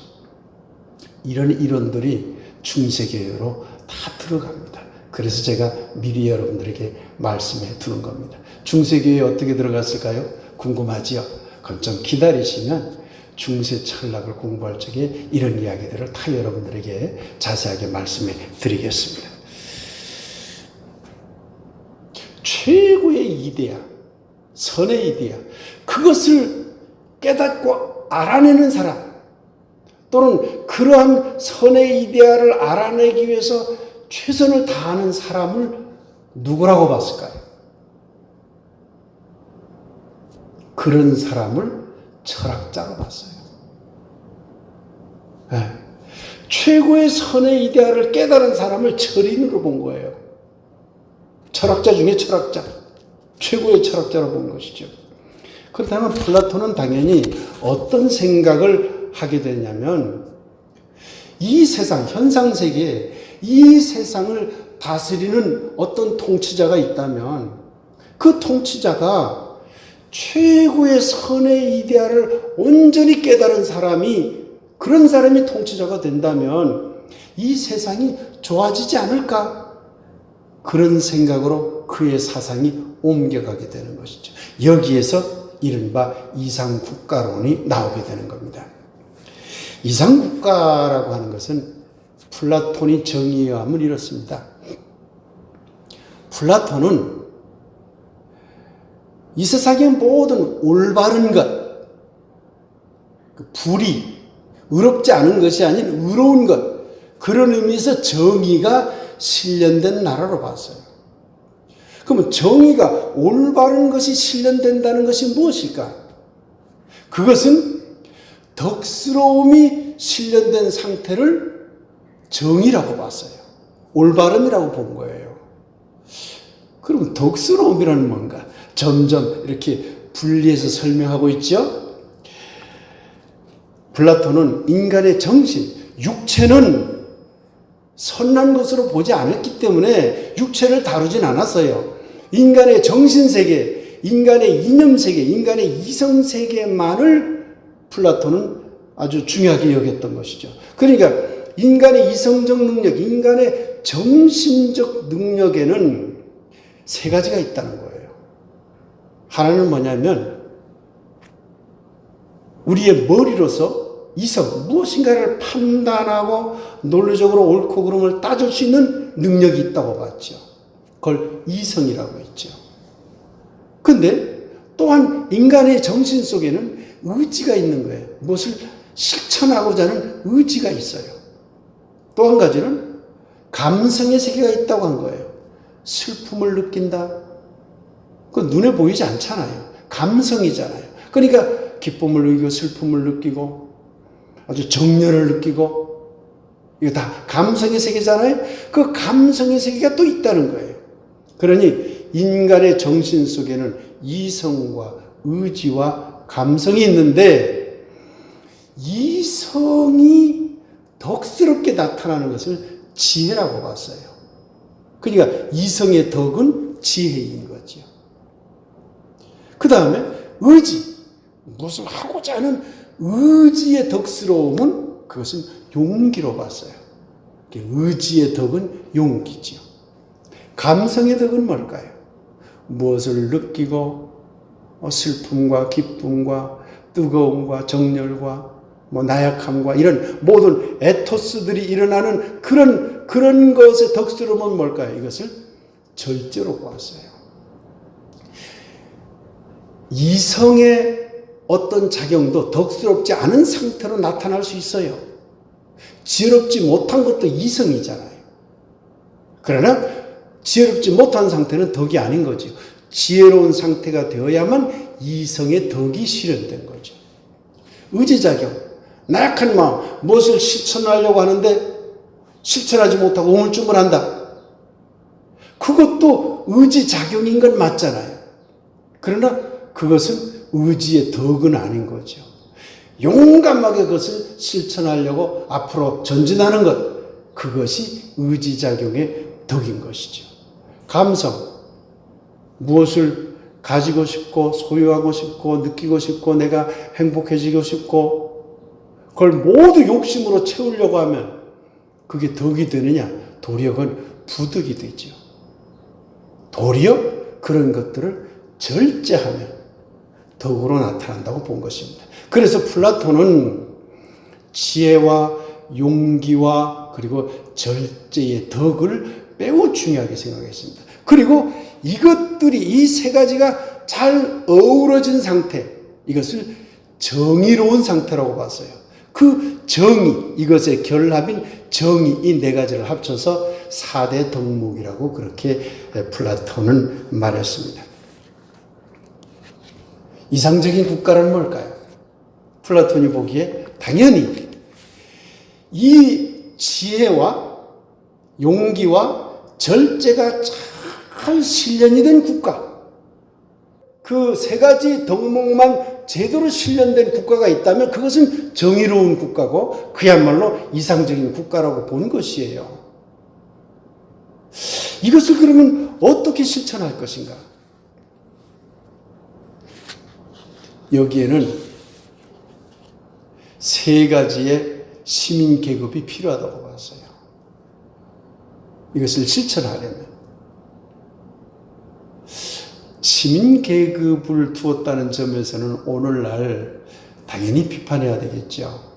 [SPEAKER 1] 이런 이론들이 중세교회로 다 들어갑니다. 그래서 제가 미리 여러분들에게 말씀해 두는 겁니다. 중세교회에 어떻게 들어갔을까요? 궁금하지요? 그건 좀 기다리시면 중세 철학을 공부할 적에 이런 이야기들을 다 여러분들에게 자세하게 말씀해 드리겠습니다. 최고의 이데아, 선의 이데아, 그것을 깨닫고 알아내는 사람, 또는 그러한 선의 이데아를 알아내기 위해서 최선을 다하는 사람을 누구라고 봤을까요? 그런 사람을 철학자로 봤어요. 네. 최고의 선의 이데아를 깨달은 사람을 철인으로 본 거예요. 철학자 중에 철학자, 최고의 철학자로 본 것이죠. 그렇다면 플라톤은 당연히 어떤 생각을 하게 되냐면 이 세상, 현상세계에 이 세상을 다스리는 어떤 통치자가 있다면 그 통치자가 최고의 선의 이데아를 온전히 깨달은 사람이, 그런 사람이 통치자가 된다면 이 세상이 좋아지지 않을까? 그런 생각으로 그의 사상이 옮겨가게 되는 것이죠. 여기에서 이른바 이상국가론이 나오게 되는 겁니다. 이상국가라고 하는 것은 플라톤이 정의함을 이렇습니다. 플라톤은 이 세상의 모든 올바른 것, 불의, 의롭지 않은 것이 아닌 의로운 것, 그런 의미에서 정의가 실현된 나라로 봤어요. 그러면 정의가 올바른 것이 실현된다는 것이 무엇일까? 그것은 덕스러움이 실현된 상태를 정의라고 봤어요. 올바름이라고 본 거예요. 그럼 덕스러움이라는 뭔가? 점점 이렇게 분리해서 설명하고 있죠. 플라톤은 인간의 정신, 육체는 선한 것으로 보지 않았기 때문에 육체를 다루진 않았어요. 인간의 정신세계, 인간의 이념세계, 인간의 이성세계만을 플라톤은 아주 중요하게 여겼던 것이죠. 그러니까 인간의 이성적 능력, 인간의 정신적 능력에는 세 가지가 있다는 거예요. 하나는 뭐냐면 우리의 머리로서 이성, 무엇인가를 판단하고 논리적으로 옳고 그름을 따질 수 있는 능력이 있다고 봤죠. 그걸 이성이라고 했죠. 그런데 또한 인간의 정신 속에는 의지가 있는 거예요. 무엇을 실천하고자 하는 의지가 있어요. 또 한 가지는 감성의 세계가 있다고 한 거예요. 슬픔을 느낀다. 그건 눈에 보이지 않잖아요. 감성이잖아요. 그러니까 기쁨을 느끼고 슬픔을 느끼고 아주 정열을 느끼고, 이거 다 감성의 세계잖아요. 그 감성의 세계가 또 있다는 거예요. 그러니 인간의 정신 속에는 이성과 의지와 감성이 있는데 이성이 덕스럽게 나타나는 것을 지혜라고 봤어요. 그러니까 이성의 덕은 지혜인 거죠. 그 다음에 의지, 무엇을 하고자 하는 의지의 덕스러움은 그것은 용기로 봤어요. 의지의 덕은 용기지요. 감성의 덕은 뭘까요? 무엇을 느끼고 슬픔과 기쁨과 뜨거움과 정열과 나약함과 이런 모든 에토스들이 일어나는 그런 것의 덕스러움은 뭘까요? 이것을 절제로 보았어요. 이성의 어떤 작용도 덕스럽지 않은 상태로 나타날 수 있어요. 지혜롭지 못한 것도 이성이잖아요. 그러나 지혜롭지 못한 상태는 덕이 아닌 거죠. 지혜로운 상태가 되어야만 이성의 덕이 실현된 거죠. 의지작용, 나약한 마음, 무엇을 실천하려고 하는데 실천하지 못하고 우물쭈물한다. 그것도 의지작용인 건 맞잖아요. 그러나 그것은 의지의 덕은 아닌 거죠. 용감하게 그것을 실천하려고 앞으로 전진하는 것, 그것이 의지작용의 덕인 것이죠. 감성, 무엇을 가지고 싶고 소유하고 싶고 느끼고 싶고 내가 행복해지고 싶고 그걸 모두 욕심으로 채우려고 하면 그게 덕이 되느냐? 도력은 부득이 되죠. 도리어 그런 것들을 절제하면 덕으로 나타난다고 본 것입니다. 그래서 플라톤은 지혜와 용기와 그리고 절제의 덕을 매우 중요하게 생각했습니다. 그리고 이것들이 이 세 가지가 잘 어우러진 상태, 이것을 정의로운 상태라고 봤어요. 그 정의, 이것의 결합인 정의, 이 네 가지를 합쳐서 4대 덕목이라고 그렇게 플라톤은 말했습니다. 이상적인 국가란 뭘까요? 플라톤이 보기에 당연히 이 지혜와 용기와 절제가 잘 실현이 된 국가, 그 세 가지 덕목만 제대로 실현된 국가가 있다면 그것은 정의로운 국가고 그야말로 이상적인 국가라고 본 것이에요. 이것을 그러면 어떻게 실천할 것인가? 여기에는 세 가지의 시민 계급이 필요하다고 봤어요. 이것을 실천하려면 시민 계급을 두었다는 점에서는 오늘날 당연히 비판해야 되겠죠.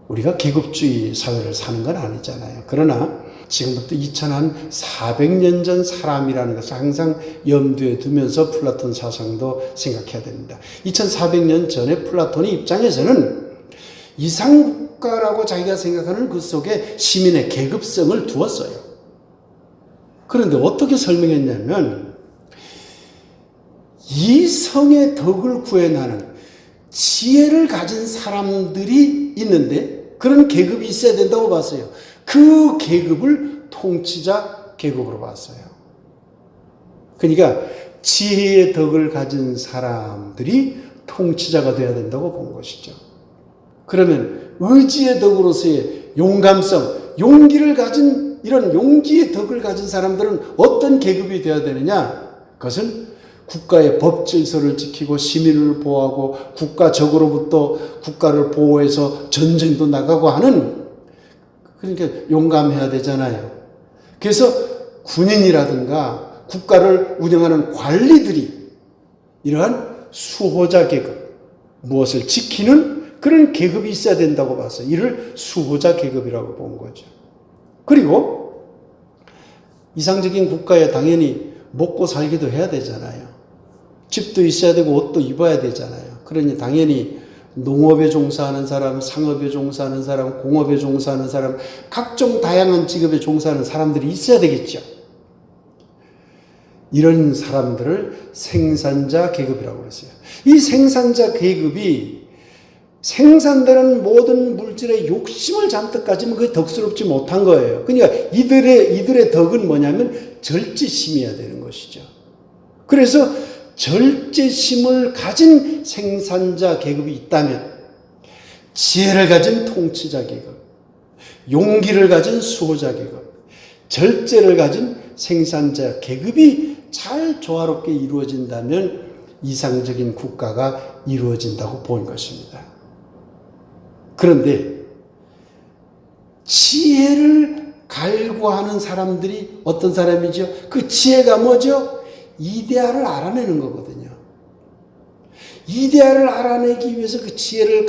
[SPEAKER 1] 우리가 계급주의 사회를 사는 건 아니잖아요. 그러나 지금부터 2400년 전 사람이라는 것을 항상 염두에 두면서 플라톤 사상도 생각해야 됩니다. 2400년 전에 플라톤의 입장에서는 이상국가라고 자기가 생각하는 그 속에 시민의 계급성을 두었어요. 그런데 어떻게 설명했냐면 이성의 덕을 구해나는 지혜를 가진 사람들이 있는데 그런 계급이 있어야 된다고 봤어요. 그 계급을 통치자 계급으로 봤어요. 그러니까 지혜의 덕을 가진 사람들이 통치자가 되어야 된다고 본 것이죠. 그러면 의지의 덕으로서의 용감성, 용기를 가진 이런 용기의 덕을 가진 사람들은 어떤 계급이 되어야 되느냐? 그것은 국가의 법 질서를 지키고 시민을 보호하고 국가적으로부터 국가를 보호해서 전쟁도 나가고 하는, 그러니까 용감해야 되잖아요. 그래서 군인이라든가 국가를 운영하는 관리들이 이러한 수호자 계급, 무엇을 지키는 그런 계급이 있어야 된다고 봤어요. 이를 수호자 계급이라고 본 거죠. 그리고 이상적인 국가에 당연히 먹고 살기도 해야 되잖아요. 집도 있어야 되고 옷도 입어야 되잖아요. 그러니 당연히 농업에 종사하는 사람, 상업에 종사하는 사람, 공업에 종사하는 사람, 각종 다양한 직업에 종사하는 사람들이 있어야 되겠죠. 이런 사람들을 생산자 계급이라고 그랬어요. 이 생산자 계급이 생산되는 모든 물질의 욕심을 잔뜩 가지면 그게 덕스럽지 못한 거예요. 그러니까 이들의 덕은 뭐냐면 절제심이어야 되는 것이죠. 그래서 절제심을 가진 생산자 계급이 있다면 지혜를 가진 통치자 계급, 용기를 가진 수호자 계급, 절제를 가진 생산자 계급이 잘 조화롭게 이루어진다면 이상적인 국가가 이루어진다고 본 것입니다. 그런데 지혜를 갈구하는 사람들이 어떤 사람이죠? 그 지혜가 뭐죠? 이데아를 알아내는 거거든요. 이데아를 알아내기 위해서 그 지혜를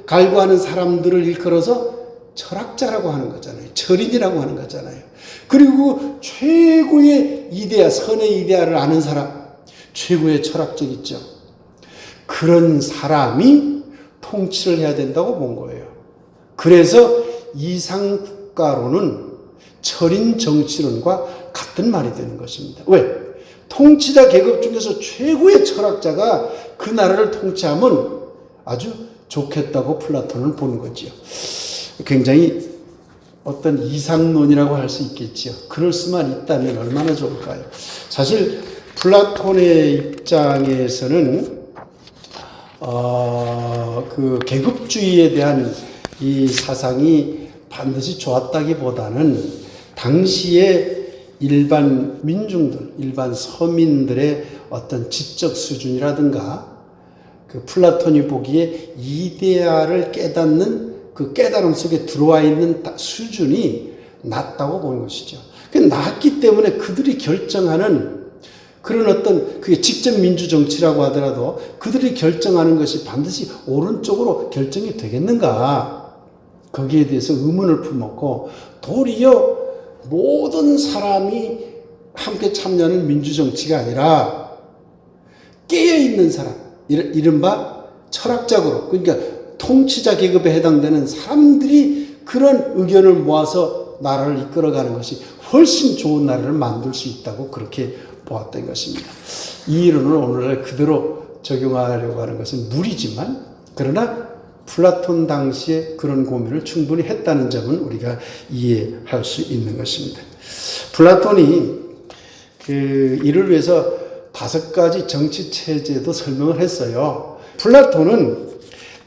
[SPEAKER 1] 갈구하는 사람들을 일컬어서 철학자라고 하는 거잖아요. 철인이라고 하는 거잖아요. 그리고 최고의 이데아, 선의 이데아를 아는 사람, 최고의 철학적 있죠. 그런 사람이 통치를 해야 된다고 본 거예요. 그래서 이상국가론은 철인 정치론과 같은 말이 되는 것입니다. 왜? 통치자 계급 중에서 최고의 철학자가 그 나라를 통치하면 아주 좋겠다고 플라톤은 보는 거지요. 굉장히 어떤 이상론이라고 할 수 있겠지요. 그럴 수만 있다면 얼마나 좋을까요? 사실 플라톤의 입장에서는 그 계급주의에 대한 이 사상이 반드시 좋았다기보다는 당시에 일반 민중들, 일반 서민들의 어떤 지적 수준이라든가 그 플라톤이 보기에 이데아를 깨닫는 그 깨달음 속에 들어와 있는 수준이 낮다고 보는 것이죠. 그 낮기 때문에 그들이 결정하는 그런 어떤 그게 직접 민주정치라고 하더라도 그들이 결정하는 것이 반드시 오른쪽으로 결정이 되겠는가? 거기에 대해서 의문을 품었고 도리어 모든 사람이 함께 참여하는 민주정치가 아니라 깨어있는 사람, 이른바 철학적으로 그러니까 통치자 계급에 해당되는 사람들이 그런 의견을 모아서 나라를 이끌어가는 것이 훨씬 좋은 나라를 만들 수 있다고 그렇게 보았던 것입니다. 이 이론을 오늘날 그대로 적용하려고 하는 것은 무리지만 그러나 플라톤 당시에 그런 고민을 충분히 했다는 점은 우리가 이해할 수 있는 것입니다. 플라톤이 이를 위해서 5가지 정치 체제도 설명을 했어요. 플라톤은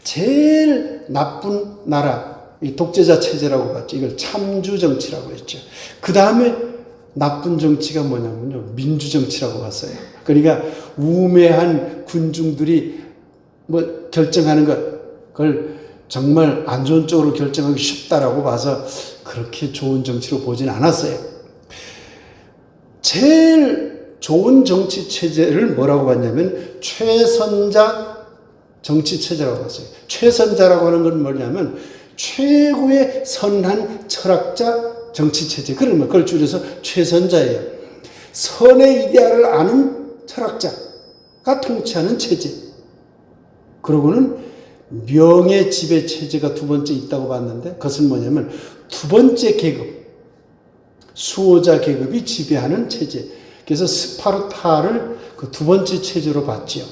[SPEAKER 1] 제일 나쁜 나라, 이 독재자 체제라고 봤죠. 이걸 참주 정치라고 했죠. 그 다음에 나쁜 정치가 뭐냐면요, 민주 정치라고 봤어요. 그러니까 우매한 군중들이 뭐 결정하는 그걸 정말 안 좋은 쪽으로 결정하기 쉽다라고 봐서 그렇게 좋은 정치로 보진 않았어요. 제일 좋은 정치 체제를 뭐라고 봤냐면 최선자 정치 체제라고 봤어요. 최선자라고 하는 건 뭐냐면 최고의 선한 철학자 정치 체제. 그러면 그걸 줄여서 최선자예요. 선의 이데아를 아는 철학자가 통치하는 체제. 그러고는 명예 지배 체제가 2번째 있다고 봤는데 그것은 뭐냐면 2번째 계급, 수호자 계급이 지배하는 체제. 그래서 스파르타를 그 2번째 체제로 봤지요.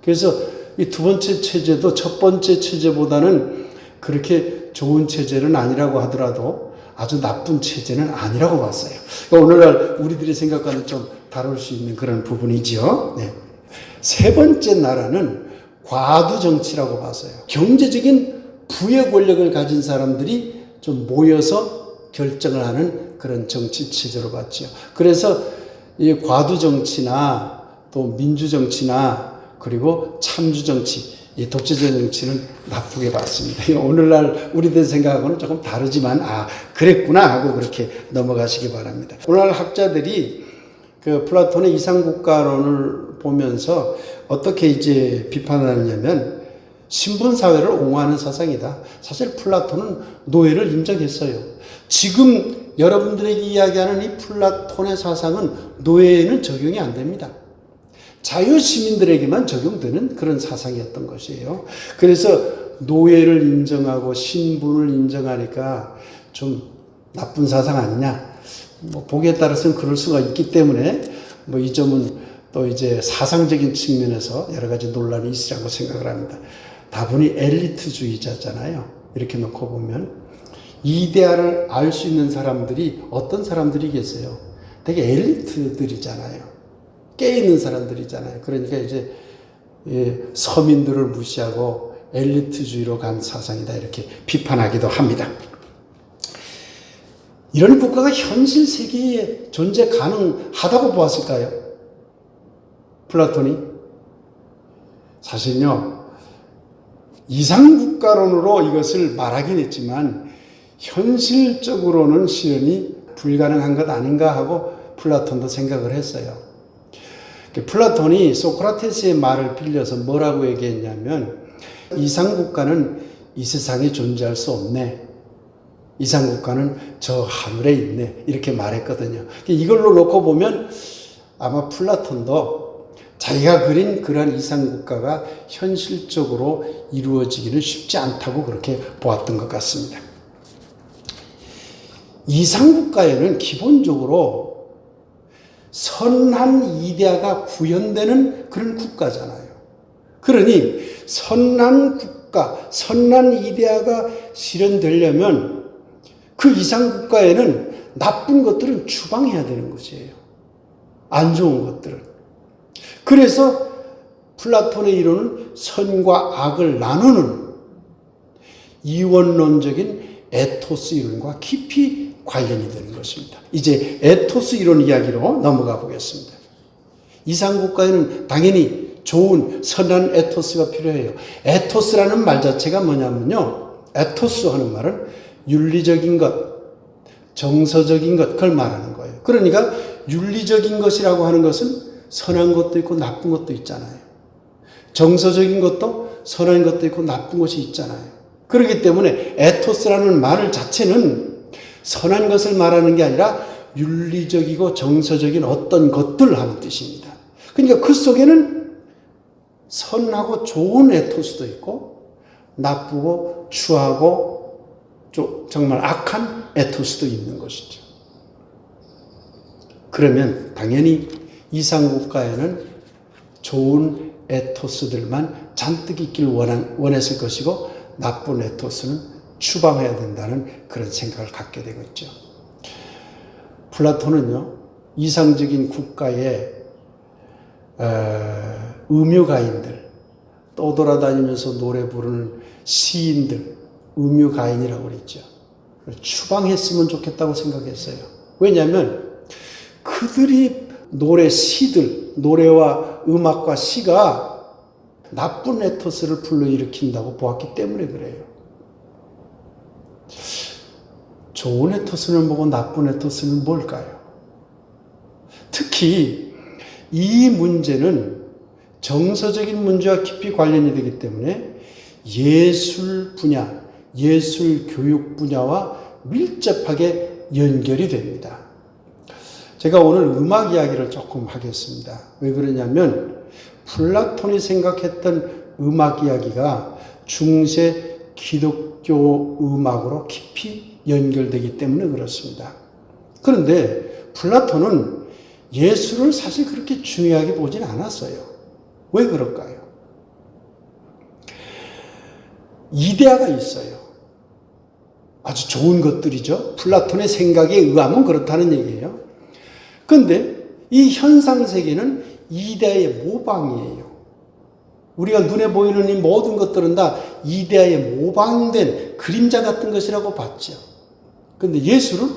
[SPEAKER 1] 그래서 이 2번째 체제도 첫 번째 체제보다는 그렇게 좋은 체제는 아니라고 하더라도 아주 나쁜 체제는 아니라고 봤어요. 그러니까 오늘날 우리들이 생각과는 좀 다를 수 있는 그런 부분이지요. 네. 3번째 나라는 과두 정치라고 봤어요. 경제적인 부의 권력을 가진 사람들이 좀 모여서 결정을 하는 그런 정치 체제로 봤죠. 그래서 이 과두 정치나 또 민주 정치나 그리고 참주 정치, 이 독재자 정치는 나쁘게 봤습니다. 오늘날 우리들 생각하고는 조금 다르지만 그랬구나 하고 그렇게 넘어가시기 바랍니다. 오늘날 학자들이 그 플라톤의 이상국가론을 보면서 어떻게 이제 비판하느냐면 신분사회를 옹호하는 사상이다. 사실 플라톤은 노예를 인정했어요. 지금 여러분들에게 이야기하는 이 플라톤의 사상은 노예에는 적용이 안 됩니다. 자유시민들에게만 적용되는 그런 사상이었던 것이에요. 그래서 노예를 인정하고 신분을 인정하니까 좀 나쁜 사상 아니냐. 뭐 보기에 따라서는 그럴 수가 있기 때문에 뭐 이 점은 또 이제 사상적인 측면에서 여러 가지 논란이 있으라고 생각을 합니다. 다분히 엘리트주의자잖아요. 이렇게 놓고 보면 이데아를 알 수 있는 사람들이 어떤 사람들이 계세요? 되게 엘리트들이잖아요. 깨있는 사람들이잖아요. 그러니까 이제 서민들을 무시하고 엘리트주의로 간 사상이다 이렇게 비판하기도 합니다. 이런 국가가 현실 세계에 존재 가능하다고 보았을까요? 플라톤이? 사실요, 이상국가론으로 이것을 말하긴 했지만 현실적으로는 실현이 불가능한 것 아닌가 하고 플라톤도 생각을 했어요. 플라톤이 소크라테스의 말을 빌려서 뭐라고 얘기했냐면 이상국가는 이 세상에 존재할 수 없네. 이상국가는 저 하늘에 있네. 이렇게 말했거든요. 이걸로 놓고 보면 아마 플라톤도 자기가 그린 그러한 이상국가가 현실적으로 이루어지기는 쉽지 않다고 그렇게 보았던 것 같습니다. 이상국가에는 기본적으로 선한 이데아가 구현되는 그런 국가잖아요. 그러니 선한 국가, 선한 이데아가 실현되려면 그 이상국가에는 나쁜 것들은 추방해야 되는 것이에요. 안 좋은 것들을. 그래서 플라톤의 이론은 선과 악을 나누는 이원론적인 에토스 이론과 깊이 관련이 되는 것입니다. 이제 에토스 이론 이야기로 넘어가 보겠습니다. 이상국가에는 당연히 좋은 선한 에토스가 필요해요. 에토스라는 말 자체가 뭐냐면요, 에토스 하는 말은 윤리적인 것, 정서적인 것, 그걸 말하는 거예요. 그러니까 윤리적인 것이라고 하는 것은 선한 것도 있고 나쁜 것도 있잖아요. 정서적인 것도 선한 것도 있고 나쁜 것이 있잖아요. 그렇기 때문에 에토스라는 말 자체는 선한 것을 말하는 게 아니라 윤리적이고 정서적인 어떤 것들을 하는 뜻입니다. 그러니까 그 속에는 선하고 좋은 에토스도 있고 나쁘고 추하고 정말 악한 에토스도 있는 것이죠. 그러면 당연히 이상국가에는 좋은 에토스들만 잔뜩 있길 원했을 것이고 나쁜 에토스는 추방해야 된다는 그런 생각을 갖게 되겠죠. 플라톤은요, 이상적인 국가의 음유가인들, 떠돌아다니면서 노래 부르는 시인들, 음유가인이라고 그랬죠. 추방했으면 좋겠다고 생각했어요. 왜냐하면 그들이 시들, 노래와 음악과 시가 나쁜 에토스를 불러일으킨다고 보았기 때문에 그래요. 좋은 에토스는 뭐고 나쁜 에토스는 뭘까요? 특히 이 문제는 정서적인 문제와 깊이 관련이 되기 때문에 예술 분야, 예술 교육 분야와 밀접하게 연결이 됩니다. 제가 오늘 음악 이야기를 조금 하겠습니다. 왜 그러냐면 플라톤이 생각했던 음악 이야기가 중세 기독교 음악으로 깊이 연결되기 때문에 그렇습니다. 그런데 플라톤은 예술을 사실 그렇게 중요하게 보진 않았어요. 왜 그럴까요? 이데아가 있어요. 아주 좋은 것들이죠. 플라톤의 생각에 의하면 그렇다는 얘기예요. 그런데 이 현상세계는 이데아의 모방이에요. 우리가 눈에 보이는 이 모든 것들은 다 이데아의 모방된 그림자 같은 것이라고 봤죠. 그런데 예술은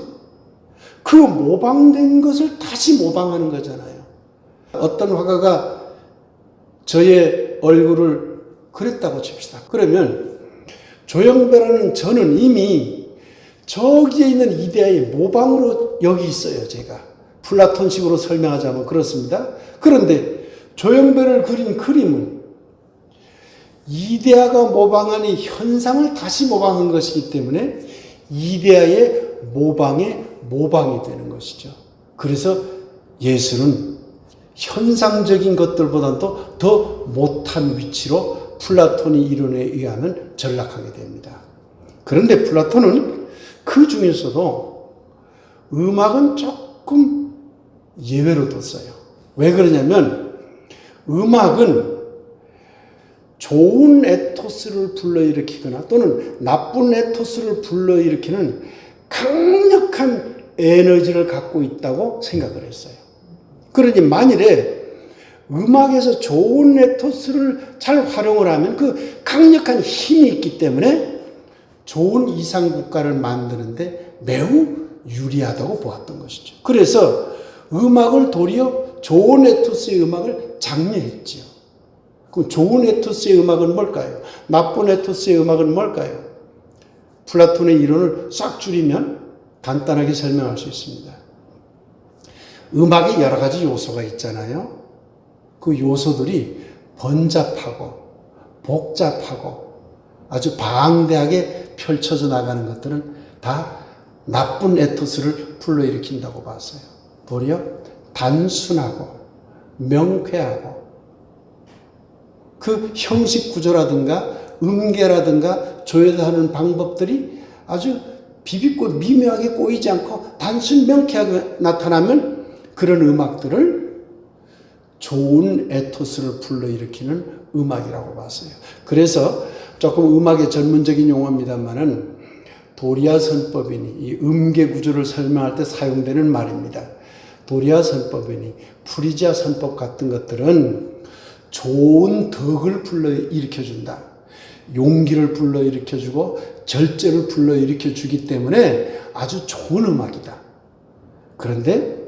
[SPEAKER 1] 그 모방된 것을 다시 모방하는 거잖아요. 어떤 화가가 저의 얼굴을 그렸다고 칩시다. 그러면 조영배라는 저는 이미 저기에 있는 이데아의 모방으로 여기 있어요, 제가. 플라톤식으로 설명하자면 그렇습니다. 그런데 조영배를 그린 그림은 이데아가 모방한 이 현상을 다시 모방한 것이기 때문에 이데아의 모방의 모방이 되는 것이죠. 그래서 예술은 현상적인 것들보다도 더 못한 위치로 플라톤의 이론에 의하면 전락하게 됩니다. 그런데 플라톤은 그 중에서도 음악은 조금 예외로 뒀어요. 왜 그러냐면 음악은 좋은 에토스를 불러일으키거나 또는 나쁜 에토스를 불러일으키는 강력한 에너지를 갖고 있다고 생각을 했어요. 그러니 만일에 음악에서 좋은 에토스를 잘 활용을 하면 그 강력한 힘이 있기 때문에 좋은 이상국가를 만드는데 매우 유리하다고 보았던 것이죠. 그래서 음악을 도리어 좋은 에토스의 음악을 장려했지요. 그럼 좋은 에토스의 음악은 뭘까요? 나쁜 에토스의 음악은 뭘까요? 플라톤의 이론을 싹 줄이면 간단하게 설명할 수 있습니다. 음악에 여러 가지 요소가 있잖아요. 그 요소들이 번잡하고 복잡하고 아주 방대하게 펼쳐져 나가는 것들은 다 나쁜 에토스를 불러일으킨다고 봤어요. 도리어 단순하고 명쾌하고 그 형식 구조라든가 음계라든가 조율하는 방법들이 아주 비비고 미묘하게 꼬이지 않고 단순 명쾌하게 나타나면 그런 음악들을 좋은 에토스를 불러일으키는 음악이라고 봤어요. 그래서 조금 음악의 전문적인 용어입니다만은 도리아 선법이니 이 음계 구조를 설명할 때 사용되는 말입니다. 도리아 선법이니 프리지아 선법 같은 것들은 좋은 덕을 불러일으켜준다. 용기를 불러일으켜주고 절제를 불러일으켜주기 때문에 아주 좋은 음악이다. 그런데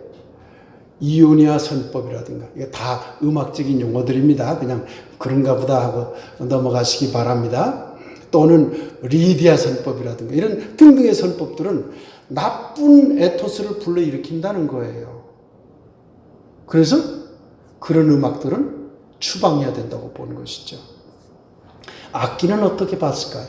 [SPEAKER 1] 이오니아 선법이라든가 이게 다 음악적인 용어들입니다. 그냥 그런가 보다 하고 넘어가시기 바랍니다. 또는 리디아 선법이라든가 이런 등등의 선법들은 나쁜 에토스를 불러일으킨다는 거예요. 그래서 그런 음악들은 추방해야 된다고 보는 것이죠. 악기는 어떻게 봤을까요?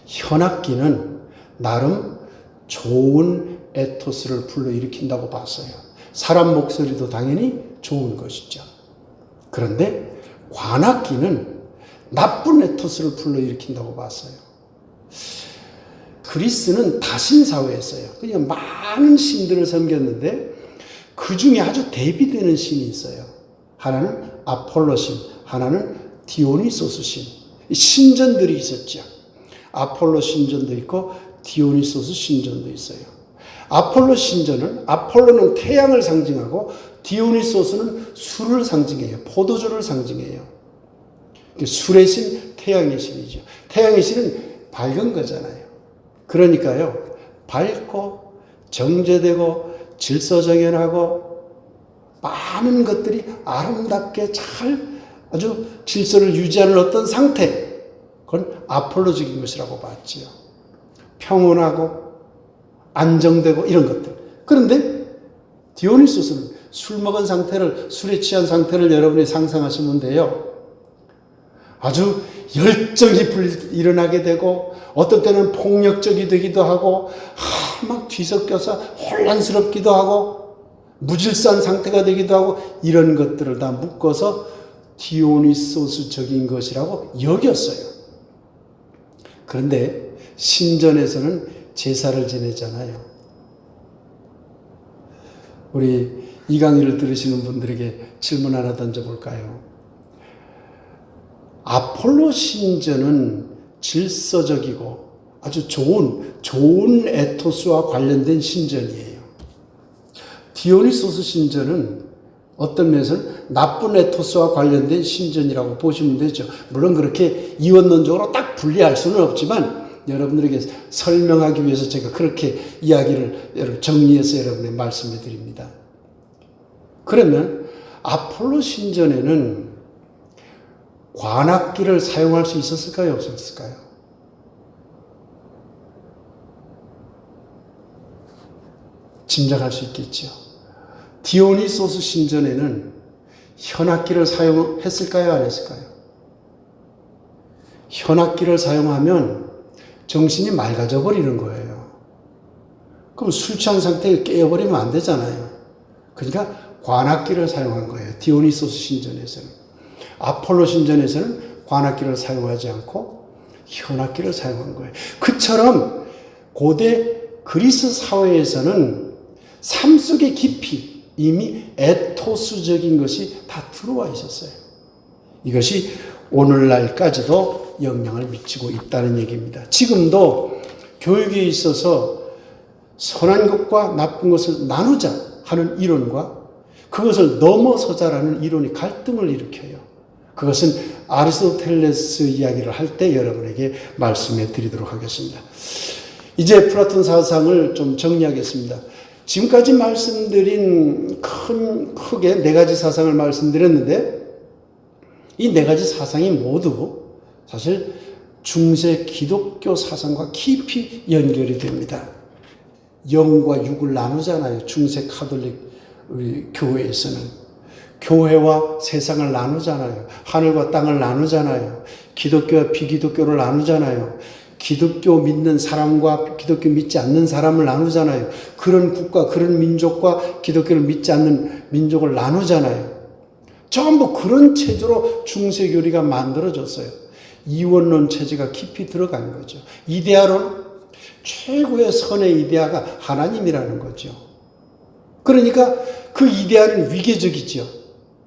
[SPEAKER 1] 현악기는 나름 좋은 에토스를 불러일으킨다고 봤어요. 사람 목소리도 당연히 좋은 것이죠. 그런데 관악기는 나쁜 에토스를 불러일으킨다고 봤어요. 그리스는 다신사회였어요. 그냥 많은 신들을 섬겼는데 그 중에 아주 대비되는 신이 있어요. 하나는 아폴로 신, 하나는 디오니소스 신. 신전들이 있었죠. 아폴로 신전도 있고 디오니소스 신전도 있어요. 아폴로 신전은 아폴로는 태양을 상징하고 디오니소스는 술을 상징해요. 포도주를 상징해요. 술의 신, 태양의 신이죠. 태양의 신은 밝은 거잖아요. 그러니까요, 밝고 정제되고 질서정연하고 많은 것들이 아름답게 잘 아주 질서를 유지하는 어떤 상태, 그건 아폴로적인 것이라고 봤지요. 평온하고 안정되고 이런 것들. 그런데 디오니소스는 술 먹은 상태를, 술에 취한 상태를 여러분이 상상하시면 돼요. 아주 열정이 일어나게 되고 어떤 때는 폭력적이 되기도 하고 막 뒤섞여서 혼란스럽기도 하고 무질서한 상태가 되기도 하고 이런 것들을 다 묶어서 디오니소스적인 것이라고 여겼어요. 그런데 신전에서는 제사를 지내잖아요. 우리 이 강의를 들으시는 분들에게 질문 하나 던져볼까요? 아폴로 신전은 질서적이고 아주 좋은 에토스와 관련된 신전이에요. 디오니소스 신전은 어떤 면에서는 나쁜 에토스와 관련된 신전이라고 보시면 되죠. 물론 그렇게 이원론적으로 딱 분리할 수는 없지만 여러분들에게 설명하기 위해서 제가 그렇게 이야기를 정리해서 여러분에게 말씀해 드립니다. 그러면 아폴로 신전에는 관악기를 사용할 수 있었을까요? 없었을까요? 짐작할 수 있겠죠. 디오니소스 신전에는 현악기를 사용했을까요? 안 했을까요? 현악기를 사용하면 정신이 맑아져 버리는 거예요. 그럼 술 취한 상태에 깨어버리면 안 되잖아요. 그러니까 관악기를 사용한 거예요. 디오니소스 신전에서는. 아폴로 신전에서는 관악기를 사용하지 않고 현악기를 사용한 거예요. 그처럼 고대 그리스 사회에서는 삶 속의 깊이 이미 에토스적인 것이 다 들어와 있었어요. 이것이 오늘날까지도 영향을 미치고 있다는 얘기입니다. 지금도 교육에 있어서 선한 것과 나쁜 것을 나누자 하는 이론과 그것을 넘어서자라는 이론이 갈등을 일으켜요. 그것은 아리스토텔레스 이야기를 할 때 여러분에게 말씀해 드리도록 하겠습니다. 이제 플라톤 사상을 좀 정리하겠습니다. 지금까지 말씀드린 크게 네 가지 사상을 말씀드렸는데 이 네 가지 사상이 모두 사실 중세 기독교 사상과 깊이 연결이 됩니다. 영과 육을 나누잖아요. 중세 카톨릭 우리 교회에서는. 교회와 세상을 나누잖아요. 하늘과 땅을 나누잖아요. 기독교와 비기독교를 나누잖아요. 기독교 믿는 사람과 기독교 믿지 않는 사람을 나누잖아요. 그런 국가, 그런 민족과 기독교를 믿지 않는 민족을 나누잖아요. 전부 그런 체제로 중세교리가 만들어졌어요. 이원론 체제가 깊이 들어간 거죠. 이데아론, 최고의 선의 이데아가 하나님이라는 거죠. 그러니까 그 이데아는 위계적이죠.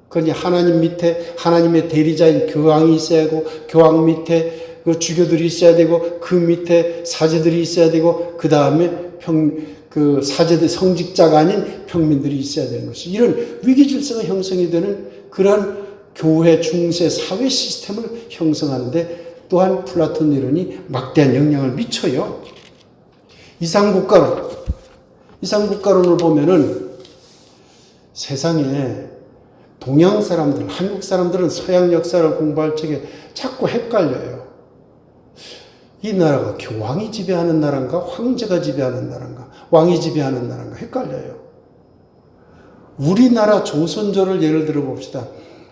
[SPEAKER 1] 그러니 하나님 밑에 하나님의 대리자인 교황이 있어야 하고, 교황 밑에 그 주교들이 있어야 되고, 그 밑에 사제들이 있어야 되고, 그 다음에 그 사제들 성직자가 아닌 평민들이 있어야 되는 것이, 이런 위계 질서가 형성이 되는 그러한 교회 중세 사회 시스템을 형성하는데 또한 플라톤 이론이 막대한 영향을 미쳐요. 이상국가론을 보면은 세상에 동양 사람들, 한국 사람들은 서양 역사를 공부할 적에 자꾸 헷갈려요. 이 나라가 교황이 지배하는 나라인가, 황제가 지배하는 나라인가, 왕이 지배하는 나라인가 헷갈려요. 우리나라 조선조를 예를 들어 봅시다.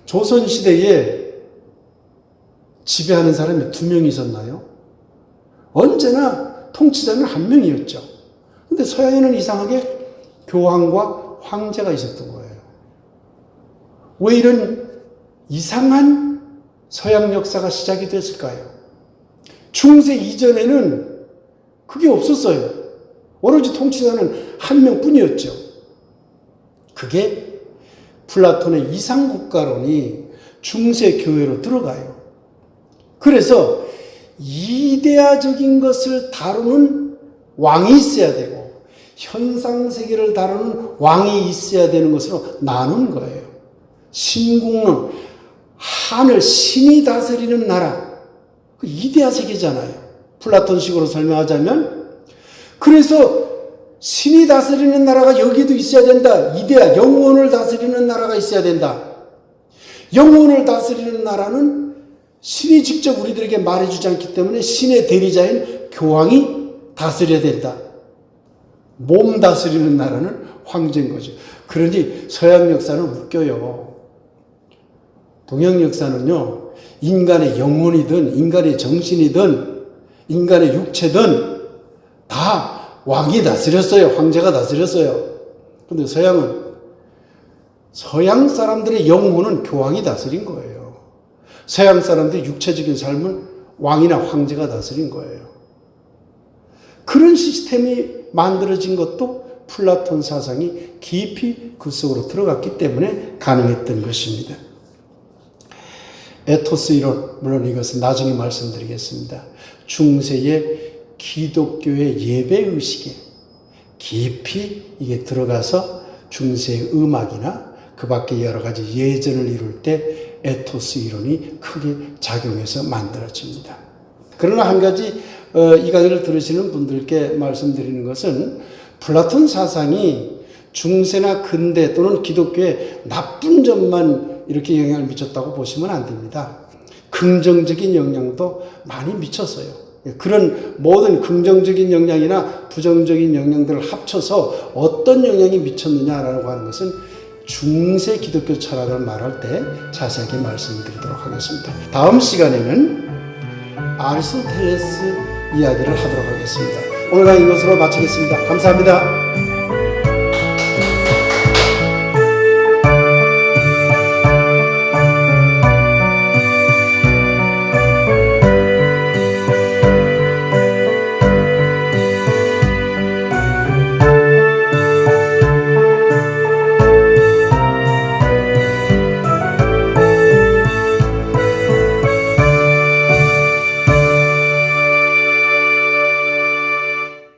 [SPEAKER 1] 조선시대에 지배하는 사람이 2명이 있었나요? 언제나 통치자는 1명이었죠. 근데 서양에는 이상하게 교황과 황제가 있었던 거예요. 왜 이런 이상한 서양 역사가 시작이 됐을까요? 중세 이전에는 그게 없었어요. 오로지 통치자는 1명뿐이었죠. 그게 플라톤의 이상국가론이 중세 교회로 들어가요. 그래서 이데아적인 것을 다루는 왕이 있어야 되고 현상세계를 다루는 왕이 있어야 되는 것으로 나눈 거예요. 신국론, 하늘, 신이 다스리는 나라, 그 이데아 세계잖아요. 플라톤식으로 설명하자면. 그래서 신이 다스리는 나라가 여기도 있어야 된다. 이데아, 영혼을 다스리는 나라가 있어야 된다. 영혼을 다스리는 나라는 신이 직접 우리들에게 말해주지 않기 때문에 신의 대리자인 교황이 다스려야 된다. 몸 다스리는 나라는 황제인 거죠. 그러니 서양 역사는 웃겨요. 동양 역사는요, 인간의 영혼이든 인간의 정신이든 인간의 육체든 다 왕이 다스렸어요. 황제가 다스렸어요. 그런데 서양은, 서양 사람들의 영혼은 교황이 다스린 거예요. 서양 사람들의 육체적인 삶은 왕이나 황제가 다스린 거예요. 그런 시스템이 만들어진 것도 플라톤 사상이 깊이 그 속으로 들어갔기 때문에 가능했던 것입니다. 에토스 이론, 물론 이것은 나중에 말씀드리겠습니다. 중세의 기독교의 예배의식에 깊이 이게 들어가서 중세의 음악이나 그 밖에 여러 가지 예전을 이룰 때 에토스 이론이 크게 작용해서 만들어집니다. 그러나 한 가지 이 강의를 들으시는 분들께 말씀드리는 것은 플라톤 사상이 중세나 근대 또는 기독교에 나쁜 점만 이렇게 영향을 미쳤다고 보시면 안 됩니다. 긍정적인 영향도 많이 미쳤어요. 그런 모든 긍정적인 영향이나 부정적인 영향들을 합쳐서 어떤 영향이 미쳤느냐라고 하는 것은 중세 기독교 철학을 말할 때 자세하게 말씀드리도록 하겠습니다. 다음 시간에는 아리스토텔레스 이야기를 하도록 하겠습니다. 오늘 강의 이것으로 마치겠습니다. 감사합니다.